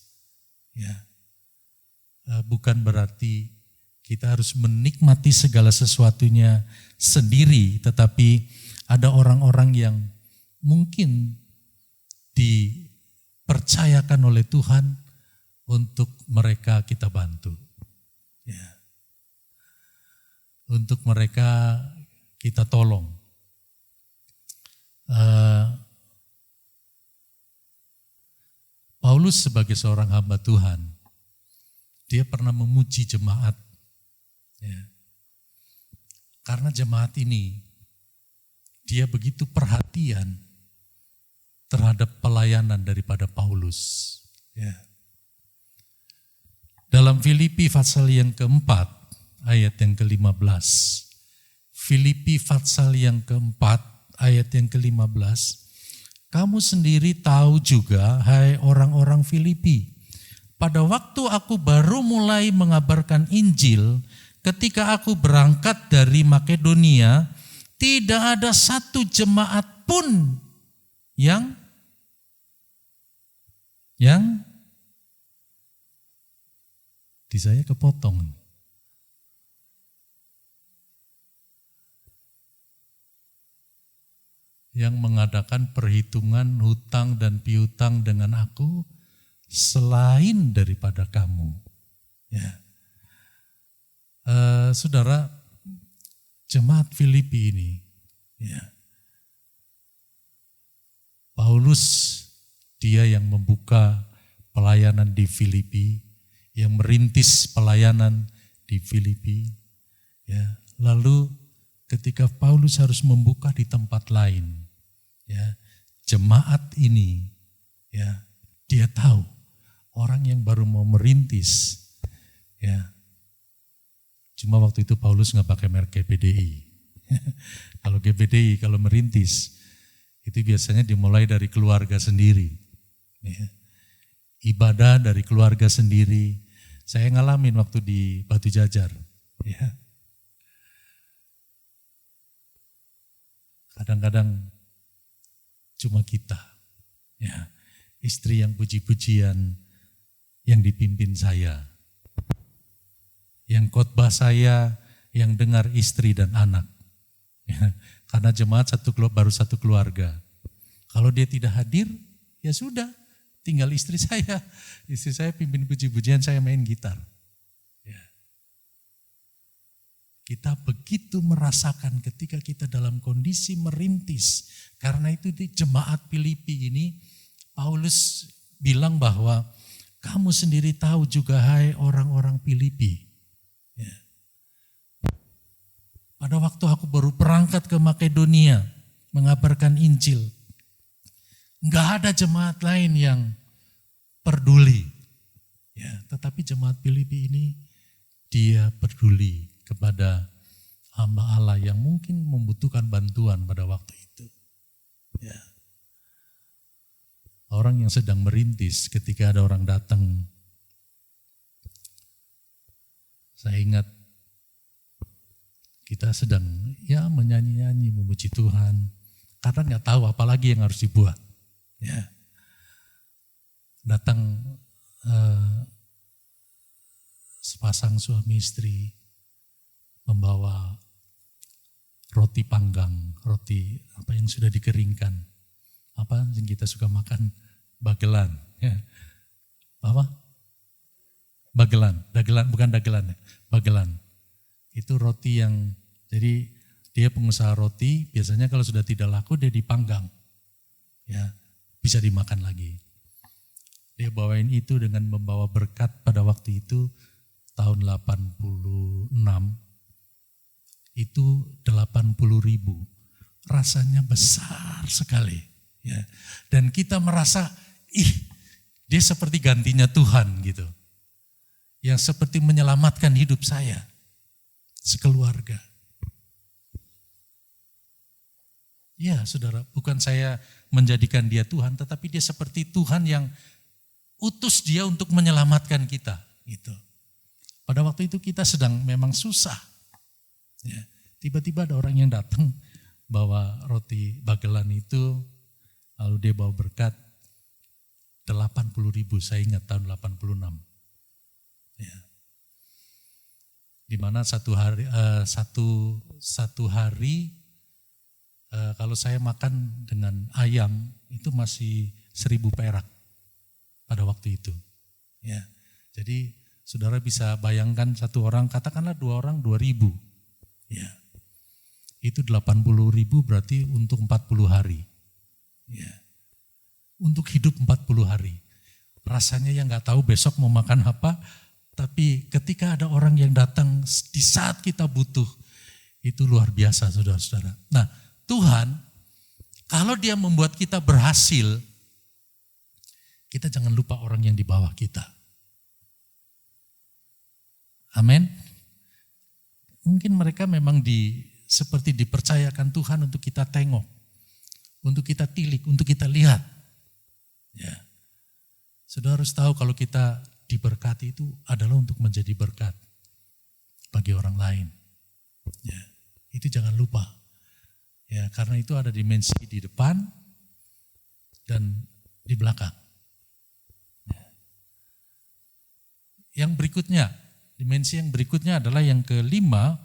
ya, bukan berarti kita harus menikmati segala sesuatunya sendiri, tetapi ada orang-orang yang mungkin dipercayakan oleh Tuhan untuk mereka kita bantu. Ya. Untuk mereka kita tolong. Paulus sebagai seorang hamba Tuhan, dia pernah memuji jemaat. Ya. Karena jemaat ini, dia begitu perhatian terhadap pelayanan daripada Paulus. Ya. Dalam Filipi pasal yang keempat, ayat yang ke-15. Filipi pasal yang keempat, ayat yang ke-15. Kamu sendiri tahu juga, hai orang-orang Filipi, pada waktu aku baru mulai mengabarkan Injil, ketika aku berangkat dari Makedonia, tidak ada satu jemaat pun yang di saya kepotong. Yang mengadakan perhitungan hutang dan piutang dengan aku selain daripada kamu. Ya. Saudara, jemaat Filipi ini, ya, Paulus dia yang membuka pelayanan di Filipi, yang merintis pelayanan di Filipi. Ya. Lalu ketika Paulus harus membuka di tempat lain, ya, jemaat ini, ya, dia tahu orang yang baru mau merintis, ya. Cuma waktu itu Paulus nggak pakai merek GBDI. Kalau GBDI, kalau merintis, itu biasanya dimulai dari keluarga sendiri. Ya. Ibadah dari keluarga sendiri. Saya ngalamin waktu di Batu Jajar. Ya. Kadang-kadang cuma kita, ya, istri yang puji-pujian yang dipimpin saya. Yang khotbah saya yang dengar istri dan anak. Ya, karena jemaat baru satu keluarga. Kalau dia tidak hadir, ya sudah, tinggal istri saya. Istri saya pimpin puji-pujian, saya main gitar. Ya. Kita begitu merasakan ketika kita dalam kondisi merintis. Karena itu di jemaat Filipi ini, Paulus bilang bahwa kamu sendiri tahu juga, hai orang-orang Filipi. Ya. Pada waktu aku baru berangkat ke Makedonia mengabarkan Injil, enggak ada jemaat lain yang peduli. Ya, tetapi jemaat Filipi ini dia peduli kepada hamba Allah yang mungkin membutuhkan bantuan pada waktu itu. Ya. Orang yang sedang merintis ketika ada orang datang. Saya ingat kita sedang menyanyi-nyanyi memuji Tuhan. karena nggak tahu apa lagi yang harus dibuat. Ya. Datang sepasang suami istri membawa roti panggang, roti apa yang sudah dikeringkan, apa yang kita suka makan, bagelan, ya. Apa? Bagelan, bukan dagelan ya, bagelan. Itu roti yang, jadi dia pengusaha roti, biasanya kalau sudah tidak laku dia dipanggang, ya bisa dimakan lagi. Dia bawain itu dengan membawa berkat pada waktu itu tahun 86. Itu 80.000, rasanya besar sekali, ya. Dan kita merasa, dia seperti gantinya Tuhan gitu, yang seperti menyelamatkan hidup saya, sekeluarga. Ya saudara, bukan saya menjadikan dia Tuhan, tetapi dia seperti Tuhan yang utus dia untuk menyelamatkan kita, gitu. Pada waktu itu kita sedang memang susah. Ya, tiba-tiba ada orang yang datang bawa roti bagelan itu, lalu dia bawa berkat 80.000, saya ingat tahun 86. Ya. Di mana satu hari kalau saya makan dengan ayam itu masih 1.000 perak pada waktu itu. Ya, jadi saudara bisa bayangkan satu orang, katakanlah 2 orang 2.000. Ya, itu 80.000 berarti untuk 40 hari. Ya, untuk hidup 40 hari. Rasanya yang gak tahu besok mau makan apa, tapi ketika ada orang yang datang di saat kita butuh, itu luar biasa saudara-saudara. Nah Tuhan, kalau dia membuat kita berhasil, kita jangan lupa orang yang di bawah kita. Amin. Mungkin mereka memang seperti dipercayakan Tuhan untuk kita tengok, untuk kita tilik, untuk kita lihat. Ya. Saudara harus tahu kalau kita diberkati itu adalah untuk menjadi berkat bagi orang lain. Ya, itu jangan lupa. Ya, karena itu ada dimensi di depan dan di belakang. Ya. Yang berikutnya, dimensi yang berikutnya adalah yang kelima,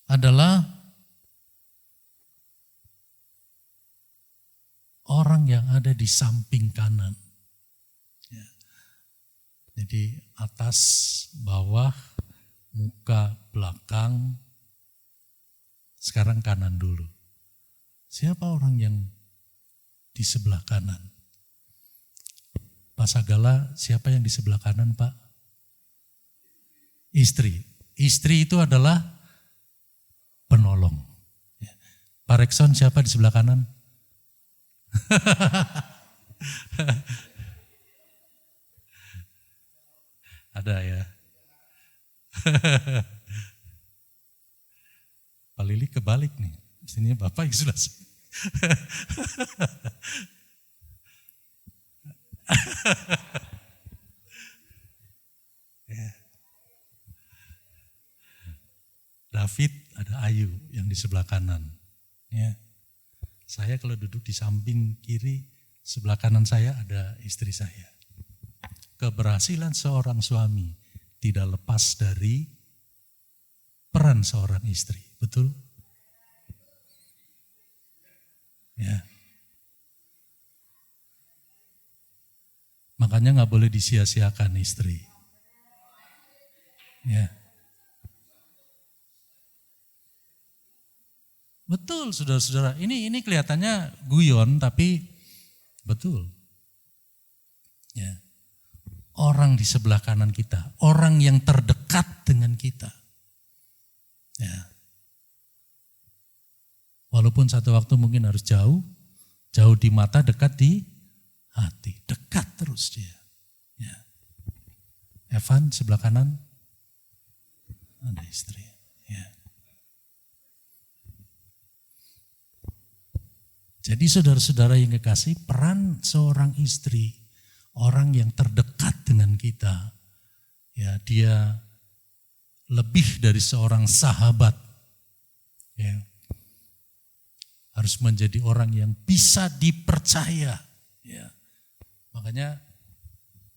adalah orang yang ada di samping kanan. Ya. Jadi atas, bawah, muka, belakang, sekarang kanan dulu. Siapa orang yang di sebelah kanan? Pak Sagala, siapa yang di sebelah kanan, Pak? Istri. Istri itu adalah penolong. Ya. Pak Rekson, siapa di sebelah kanan? Ada ya. Pak Lili kebalik nih. Sini Bapak yang sudah. Ya. David, ada Ayu yang di sebelah kanan. Ya. Saya kalau duduk di samping kiri, sebelah kanan saya ada istri saya. Keberhasilan seorang suami tidak lepas dari peran seorang istri, betul? Ya. Makanya nggak boleh disia-siakan istri. Ya. Betul saudara-saudara, ini kelihatannya guyon tapi betul. Ya. Orang di sebelah kanan kita, orang yang terdekat dengan kita. Ya. Walaupun satu waktu mungkin harus jauh di mata, dekat di hati, dekat terus dia. Ya. Evan sebelah kanan, ada istri. Ya. Jadi saudara-saudara yang kekasih, peran seorang istri, orang yang terdekat dengan kita, ya dia lebih dari seorang sahabat. Ya. harus menjadi orang yang bisa dipercaya. Ya. Makanya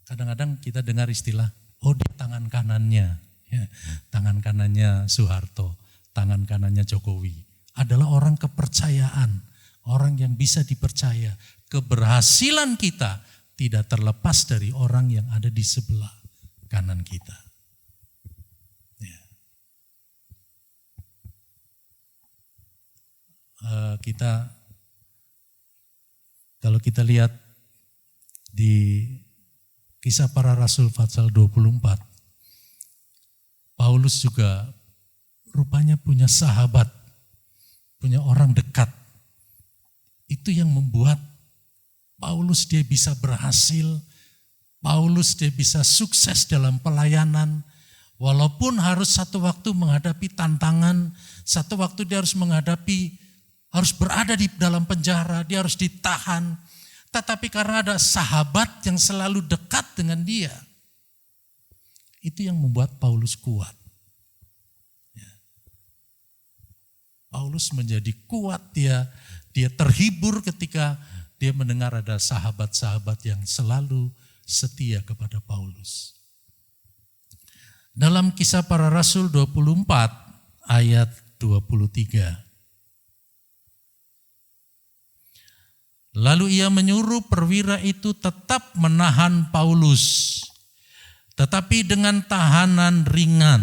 kadang-kadang kita dengar istilah, oh di tangan kanannya, ya, tangan kanannya Soeharto, tangan kanannya Jokowi, adalah orang kepercayaan, orang yang bisa dipercaya. Keberhasilan kita tidak terlepas dari orang yang ada di sebelah kanan kita. Ya. Kalau kita lihat di Kisah Para Rasul pasal 24, Paulus juga rupanya punya sahabat, punya orang dekat. Itu yang membuat Paulus dia bisa berhasil, Paulus dia bisa sukses dalam pelayanan, walaupun harus satu waktu menghadapi tantangan, satu waktu dia harus berada di dalam penjara, dia harus ditahan. Tetapi karena ada sahabat yang selalu dekat dengan dia, itu yang membuat Paulus kuat. Ya. Paulus menjadi kuat, dia terhibur ketika dia mendengar ada sahabat-sahabat yang selalu setia kepada Paulus. Dalam Kisah Para Rasul 24 ayat 23. Lalu ia menyuruh perwira itu tetap menahan Paulus, tetapi dengan tahanan ringan,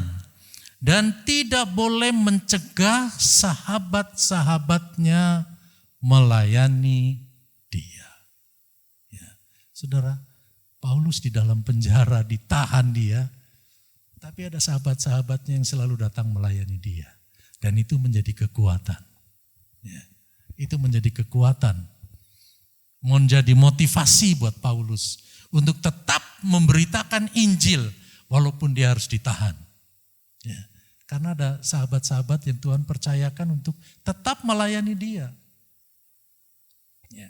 dan tidak boleh mencegah sahabat-sahabatnya melayani dia. Ya, saudara, Paulus di dalam penjara ditahan dia, tapi ada sahabat-sahabatnya yang selalu datang melayani dia, dan itu menjadi kekuatan. Ya, itu menjadi kekuatan. Menjadi motivasi buat Paulus untuk tetap memberitakan Injil walaupun dia harus ditahan. Ya, karena ada sahabat-sahabat yang Tuhan percayakan untuk tetap melayani dia. Ya.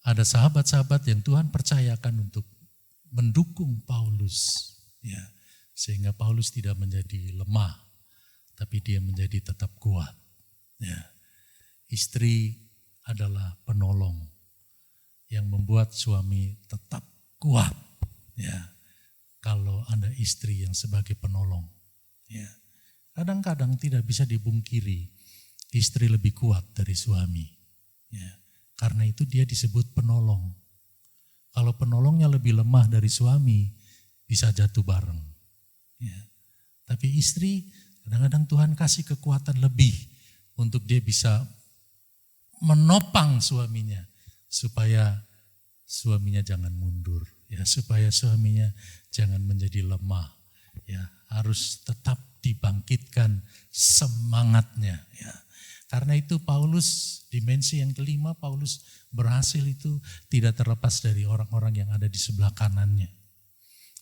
Ada sahabat-sahabat yang Tuhan percayakan untuk mendukung Paulus. Ya. Sehingga Paulus tidak menjadi lemah, tapi dia menjadi tetap kuat. Ya. Istri adalah penolong yang membuat suami tetap kuat. Ya. Kalau ada istri yang sebagai penolong. Ya. Kadang-kadang tidak bisa dibungkiri, istri lebih kuat dari suami. Ya. Karena itu dia disebut penolong. Kalau penolongnya lebih lemah dari suami, bisa jatuh bareng. Ya. Tapi istri kadang-kadang Tuhan kasih kekuatan lebih untuk dia bisa menopang suaminya supaya suaminya jangan mundur, ya, supaya suaminya jangan menjadi lemah, ya, harus tetap dibangkitkan semangatnya, ya. Karena itu Paulus, dimensi yang kelima, Paulus berhasil itu tidak terlepas dari orang-orang yang ada di sebelah kanannya.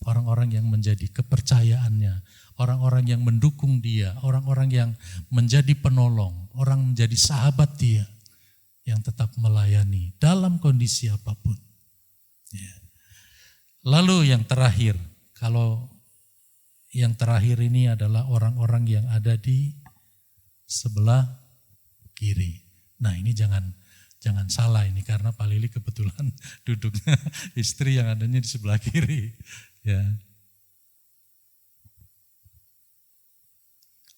Orang-orang yang menjadi kepercayaannya, orang-orang yang mendukung dia, orang-orang yang menjadi penolong, orang menjadi sahabat dia, yang tetap melayani dalam kondisi apapun. Ya. Lalu yang terakhir, kalau yang terakhir ini adalah orang-orang yang ada di sebelah kiri. Nah ini jangan salah ini, karena Pak Lili kebetulan duduknya istri yang adanya di sebelah kiri. Ya.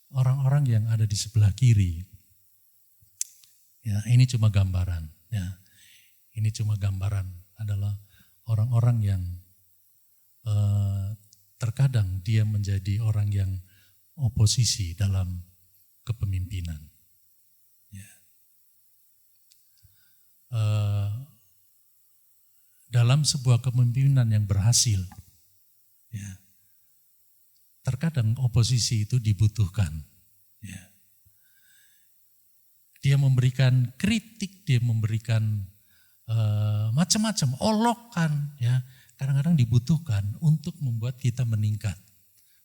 Orang-orang yang ada di sebelah kiri, ya, ini cuma gambaran. Ya. Ini cuma gambaran adalah orang-orang yang terkadang dia menjadi orang yang oposisi dalam kepemimpinan. Ya. Dalam sebuah kepemimpinan yang berhasil, ya, terkadang oposisi itu dibutuhkan. Ya. Dia memberikan kritik, dia memberikan macam-macam, olokan, ya, kadang-kadang dibutuhkan untuk membuat kita meningkat,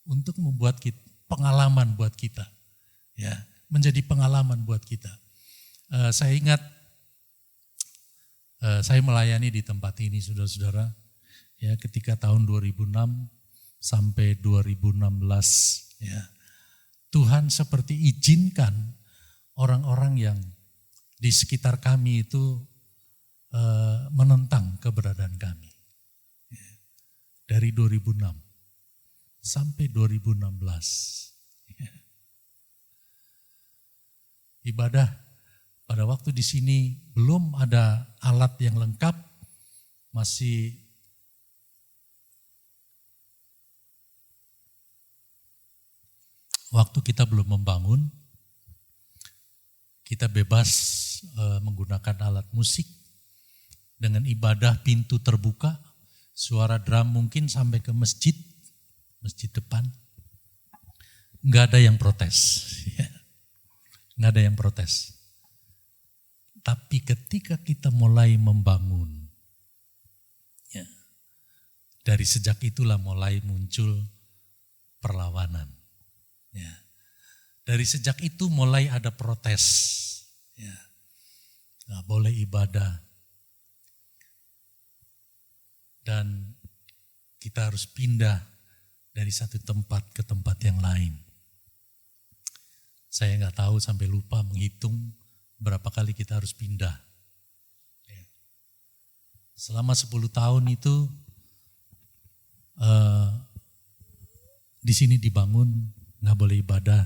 untuk membuat pengalaman buat kita, ya, menjadi pengalaman buat kita. Saya ingat saya melayani di tempat ini, saudara-saudara. ya ketika tahun 2006 sampai 2016 ya. Tuhan seperti izinkan orang-orang yang di sekitar kami itu menentang keberadaan kami. Ya. Dari 2006 sampai 2016. Ya. Ibadah pada waktu di sini belum ada alat yang lengkap, masih waktu kita belum membangun, kita bebas menggunakan alat musik dengan ibadah pintu terbuka, suara drum mungkin sampai ke masjid depan. Nggak ada yang protes, nggak ada yang protes. Tapi ketika kita mulai membangun, ya, dari sejak itulah mulai muncul perlawanan. Ya. Dari sejak itu mulai ada protes. Ya. Nggak boleh ibadah. Dan kita harus pindah dari satu tempat ke tempat yang lain. Saya nggak tahu sampai lupa menghitung berapa kali kita harus pindah. Ya. Selama 10 tahun itu di sini dibangun, nggak boleh ibadah,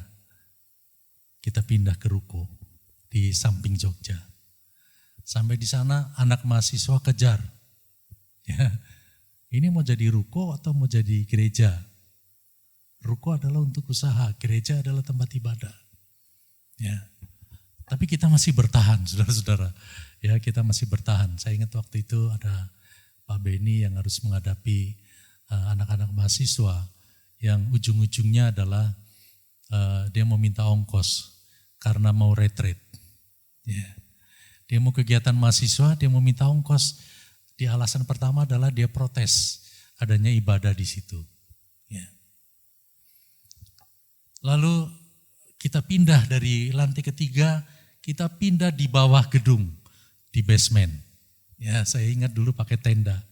kita pindah ke ruko di samping Jogja. Sampai di sana anak mahasiswa kejar. Ya, ini mau jadi ruko atau mau jadi gereja? Ruko adalah untuk usaha, gereja adalah tempat ibadah. Ya, tapi kita masih bertahan, saudara-saudara. Ya, kita masih bertahan. Saya ingat waktu itu ada Pak Beni yang harus menghadapi anak-anak mahasiswa yang ujung-ujungnya adalah dia mau minta ongkos karena mau retreat. Yeah. Dia mau kegiatan mahasiswa, dia mau minta ongkos. Di alasan pertama adalah dia protes adanya ibadah di situ. Yeah. Lalu kita pindah dari lantai ketiga, kita pindah di bawah gedung, di basement. Ya, saya ingat dulu pakai tenda.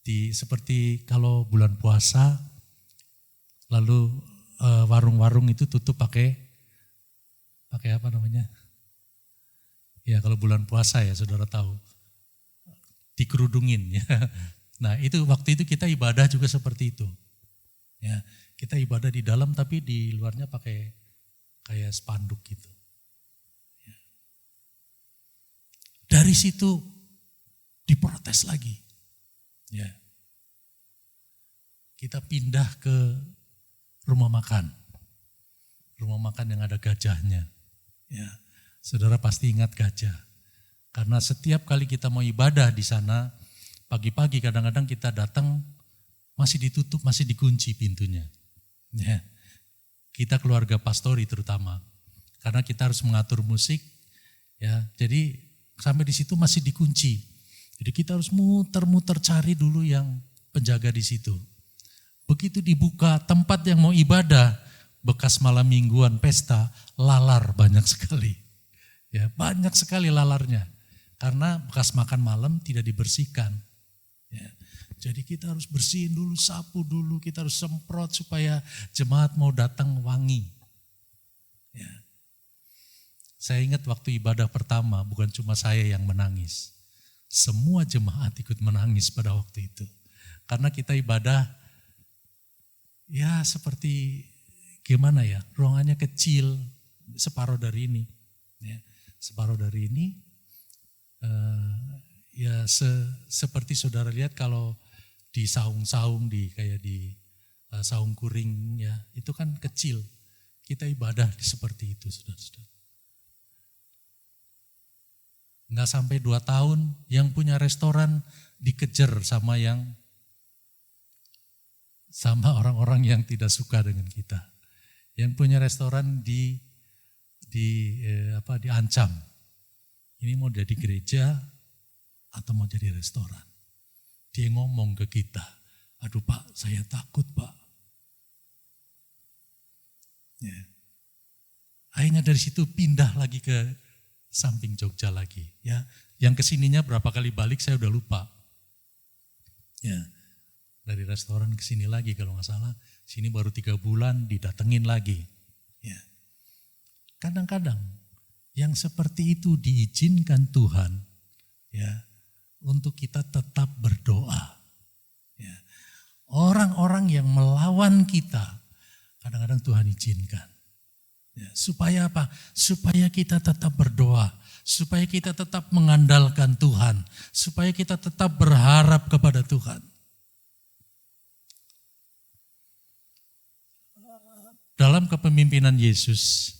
Seperti kalau bulan puasa, lalu warung-warung itu tutup pakai apa namanya? Ya kalau bulan puasa ya saudara tahu, dikerudungin ya. Nah itu waktu itu kita ibadah juga seperti itu. Ya kita ibadah di dalam tapi di luarnya pakai kayak spanduk gitu. Ya. Dari situ diprotes lagi. Ya. Kita pindah ke rumah makan yang ada gajahnya. Ya, saudara pasti ingat gajah. Karena setiap kali kita mau ibadah di sana, pagi-pagi kadang-kadang kita datang masih ditutup, masih dikunci pintunya. Ya, kita keluarga pastori terutama, karena kita harus mengatur musik. Ya, jadi sampai di situ masih dikunci. Jadi kita harus muter-muter cari dulu yang penjaga di situ. Begitu dibuka tempat yang mau ibadah, bekas malam mingguan pesta, lalar banyak sekali. Ya, banyak sekali lalarnya. Karena bekas makan malam tidak dibersihkan. Ya, jadi kita harus bersihin dulu, sapu dulu, kita harus semprot supaya jemaat mau datang wangi. Ya. Saya ingat waktu ibadah pertama, bukan cuma saya yang menangis. Semua jemaat ikut menangis pada waktu itu. Karena kita ibadah, ya seperti gimana ya, ruangannya kecil, separuh dari ini. Ya, separuh dari ini, ya seperti saudara lihat kalau di saung-saung, kayak di saung kuring, ya itu kan kecil. Kita ibadah seperti itu, saudara-saudara. Nggak sampai 2 tahun, yang punya restoran dikejar sama orang-orang yang tidak suka dengan kita. Yang punya restoran diancam. Ini mau jadi gereja atau mau jadi restoran. Dia ngomong ke kita, aduh Pak, saya takut Pak. Ya. Akhirnya dari situ pindah lagi ke samping Jogja lagi. Ya, yang kesininya berapa kali balik saya udah lupa. Ya, dari restoran ke sini lagi kalau nggak salah, sini baru 3 bulan didatengin lagi. Ya. Kadang-kadang yang seperti itu diizinkan Tuhan ya untuk kita tetap berdoa. Ya. Orang-orang yang melawan kita kadang-kadang Tuhan izinkan. Ya, supaya apa? Supaya kita tetap berdoa, supaya kita tetap mengandalkan Tuhan, supaya kita tetap berharap kepada Tuhan. Dalam kepemimpinan Yesus,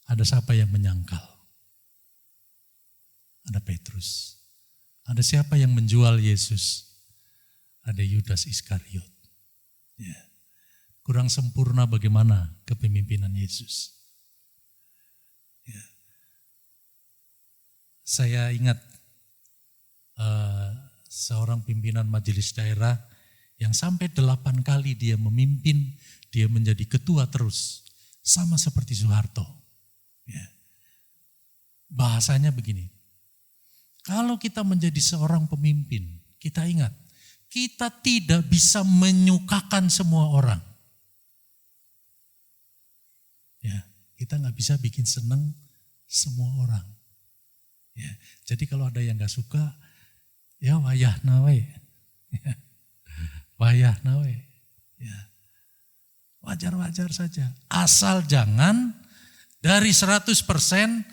ada siapa yang menyangkal? Ada Petrus. Ada siapa yang menjual Yesus? Ada Yudas Iskariot. Ya. Kurang sempurna bagaimana kepemimpinan Yesus. Ya. Saya ingat seorang pimpinan majelis daerah yang sampai 8 kali dia memimpin, dia menjadi ketua terus. Sama seperti Soeharto. Ya. Bahasanya begini, kalau kita menjadi seorang pemimpin, kita ingat, kita tidak bisa menyukakan semua orang. Ya, kita nggak bisa bikin senang semua orang. Ya, jadi kalau ada yang nggak suka, ya wayah nawe, ya, wayah nawe, ya, wajar-wajar saja. Asal jangan dari 100%, 90%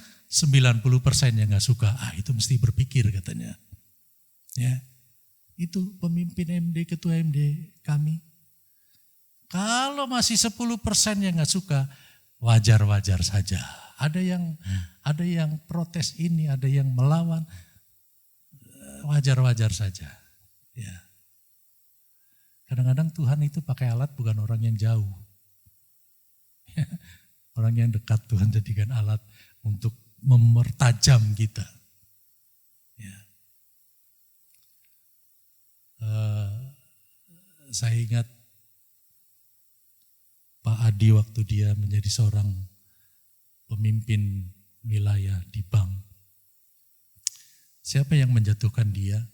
yang nggak suka. Itu mesti berpikir katanya. Ya, itu pemimpin MD, ketua MD kami. Kalau masih 10% yang nggak suka, wajar-wajar saja. Ada yang protes ini, ada yang melawan, wajar-wajar saja. Ya. Kadang-kadang Tuhan itu pakai alat bukan orang yang jauh. Orang yang dekat Tuhan jadikan alat untuk mempertajam kita. Ya. Saya ingat Pak Adi waktu dia menjadi seorang pemimpin wilayah di bank. Siapa yang menjatuhkan dia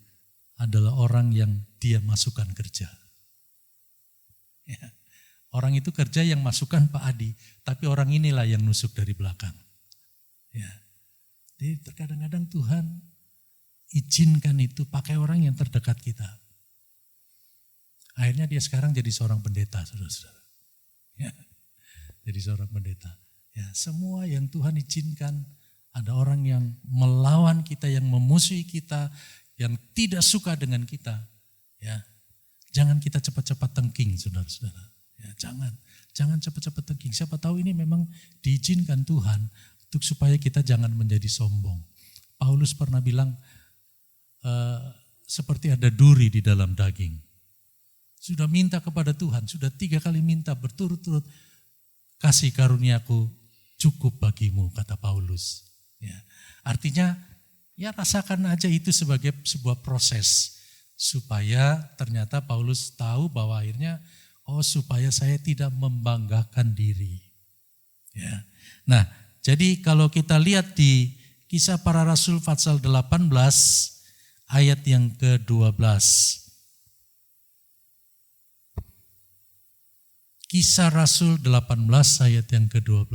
adalah orang yang dia masukkan kerja. Ya. Orang itu kerja yang masukkan Pak Adi, tapi orang inilah yang nusuk dari belakang. Ya. Jadi terkadang-kadang Tuhan izinkan itu pakai orang yang terdekat kita. Akhirnya dia sekarang jadi seorang pendeta, saudara-saudara. Ya. Jadi seorang pendeta. Ya, semua yang Tuhan izinkan, ada orang yang melawan kita, yang memusuhi kita, yang tidak suka dengan kita. Ya, jangan kita cepat-cepat tengking, saudara-saudara. Ya, jangan cepat-cepat tengking. Siapa tahu ini memang diizinkan Tuhan untuk supaya kita jangan menjadi sombong. Paulus pernah bilang seperti ada duri di dalam daging. Sudah minta kepada Tuhan, sudah 3 kali minta berturut-turut, kasih karuniaku cukup bagimu, kata Paulus. Ya, artinya ya rasakan aja itu sebagai sebuah proses supaya ternyata Paulus tahu bahwa akhirnya supaya saya tidak membanggakan diri. Ya. Nah, jadi kalau kita lihat di Kisah Para Rasul pasal 18 ayat yang ke-12. Kisah Rasul 18 ayat yang ke-12.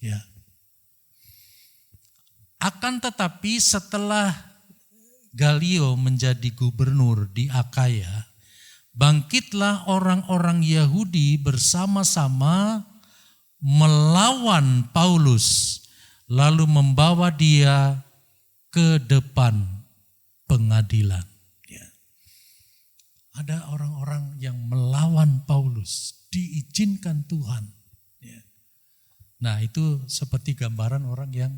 Ya. Akan tetapi setelah Galio menjadi gubernur di Akaya, bangkitlah orang-orang Yahudi bersama-sama melawan Paulus, lalu membawa dia ke depan pengadilan. Ya. Ada orang-orang yang melawan Paulus, diizinkan Tuhan. Ya. Nah, itu seperti gambaran orang yang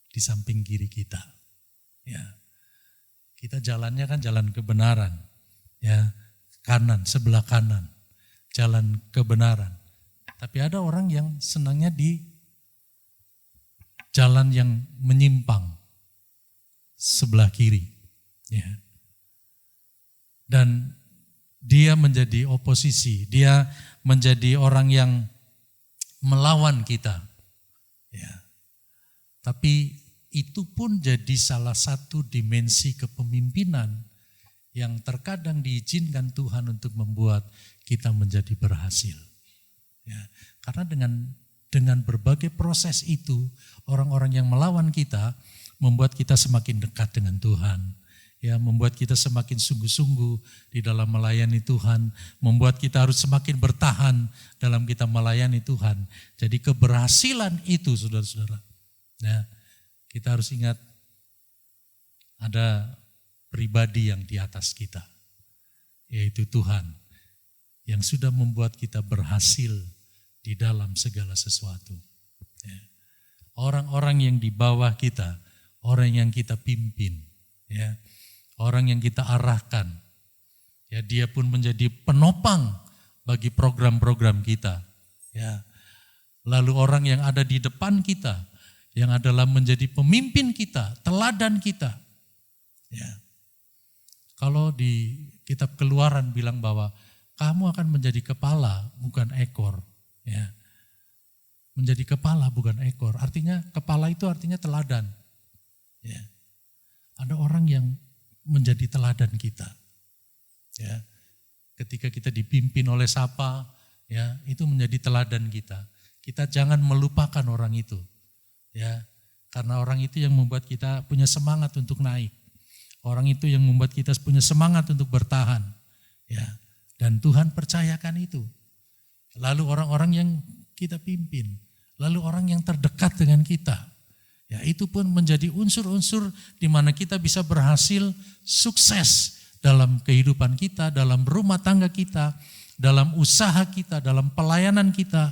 di samping kiri kita. Ya. Kita jalannya kan jalan kebenaran. Ya, kanan, sebelah kanan. Jalan kebenaran. Tapi ada orang yang senangnya di jalan yang menyimpang. Sebelah kiri. Ya. Dan dia menjadi oposisi. Dia menjadi orang yang melawan kita. Ya. Tapi itu pun jadi salah satu dimensi kepemimpinan yang terkadang diizinkan Tuhan untuk membuat kita menjadi berhasil. Ya, karena dengan berbagai proses itu, orang-orang yang melawan kita membuat kita semakin dekat dengan Tuhan. Ya, membuat kita semakin sungguh-sungguh di dalam melayani Tuhan, membuat kita harus semakin bertahan dalam kita melayani Tuhan. Jadi keberhasilan itu, saudara-saudara, ya, kita harus ingat ada pribadi yang di atas kita, yaitu Tuhan yang sudah membuat kita berhasil di dalam segala sesuatu. Ya. Orang-orang yang di bawah kita, orang yang kita pimpin, ya, orang yang kita arahkan, ya, dia pun menjadi penopang bagi program-program kita. Ya. Lalu orang yang ada di depan kita, yang adalah menjadi pemimpin kita, teladan kita. Ya. Kalau di kitab Keluaran bilang bahwa kamu akan menjadi kepala bukan ekor. Ya. Menjadi kepala bukan ekor. Artinya kepala itu artinya teladan. Ya. Ada orang yang menjadi teladan kita. Ya. Ketika kita dipimpin oleh siapa, ya, itu menjadi teladan kita. Kita jangan melupakan orang itu. Ya. Karena orang itu yang membuat kita punya semangat untuk naik. Orang itu yang membuat kita punya semangat untuk bertahan. Ya. Dan Tuhan percayakan itu. Lalu orang-orang yang kita pimpin, lalu orang yang terdekat dengan kita, ya, itu pun menjadi unsur-unsur di mana kita bisa berhasil sukses dalam kehidupan kita, dalam rumah tangga kita, dalam usaha kita, dalam pelayanan kita.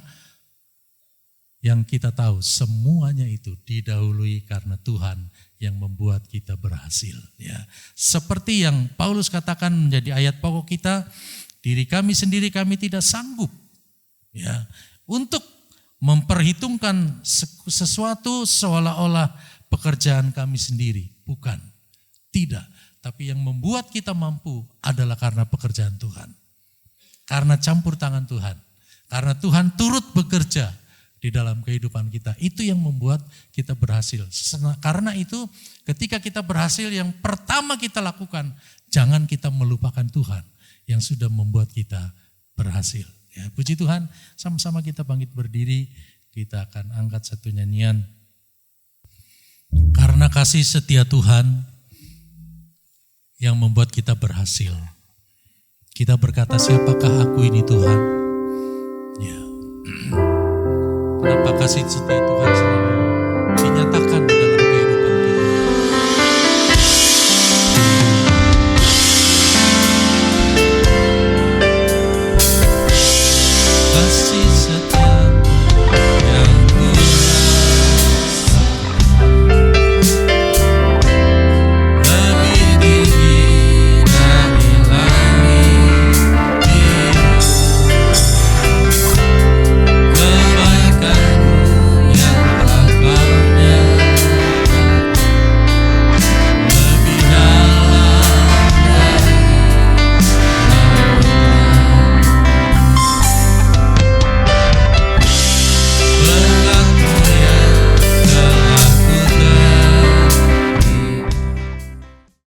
Yang kita tahu semuanya itu didahului karena Tuhan yang membuat kita berhasil. Ya. Seperti yang Paulus katakan menjadi ayat pokok kita, diri kami sendiri kami tidak sanggup, ya, untuk memperhitungkan sesuatu seolah-olah pekerjaan kami sendiri. Bukan, tidak. Tapi yang membuat kita mampu adalah karena pekerjaan Tuhan. Karena campur tangan Tuhan. Karena Tuhan turut bekerja di dalam kehidupan kita. Itu yang membuat kita berhasil. Karena itu ketika kita berhasil, yang pertama kita lakukan, jangan kita melupakan Tuhan yang sudah membuat kita berhasil. Ya, puji Tuhan, sama-sama kita bangkit berdiri, kita akan angkat satu nyanyian. Karena kasih setia Tuhan yang membuat kita berhasil. Kita berkata, siapakah aku ini Tuhan? Ya. Kenapa kasih setia Tuhan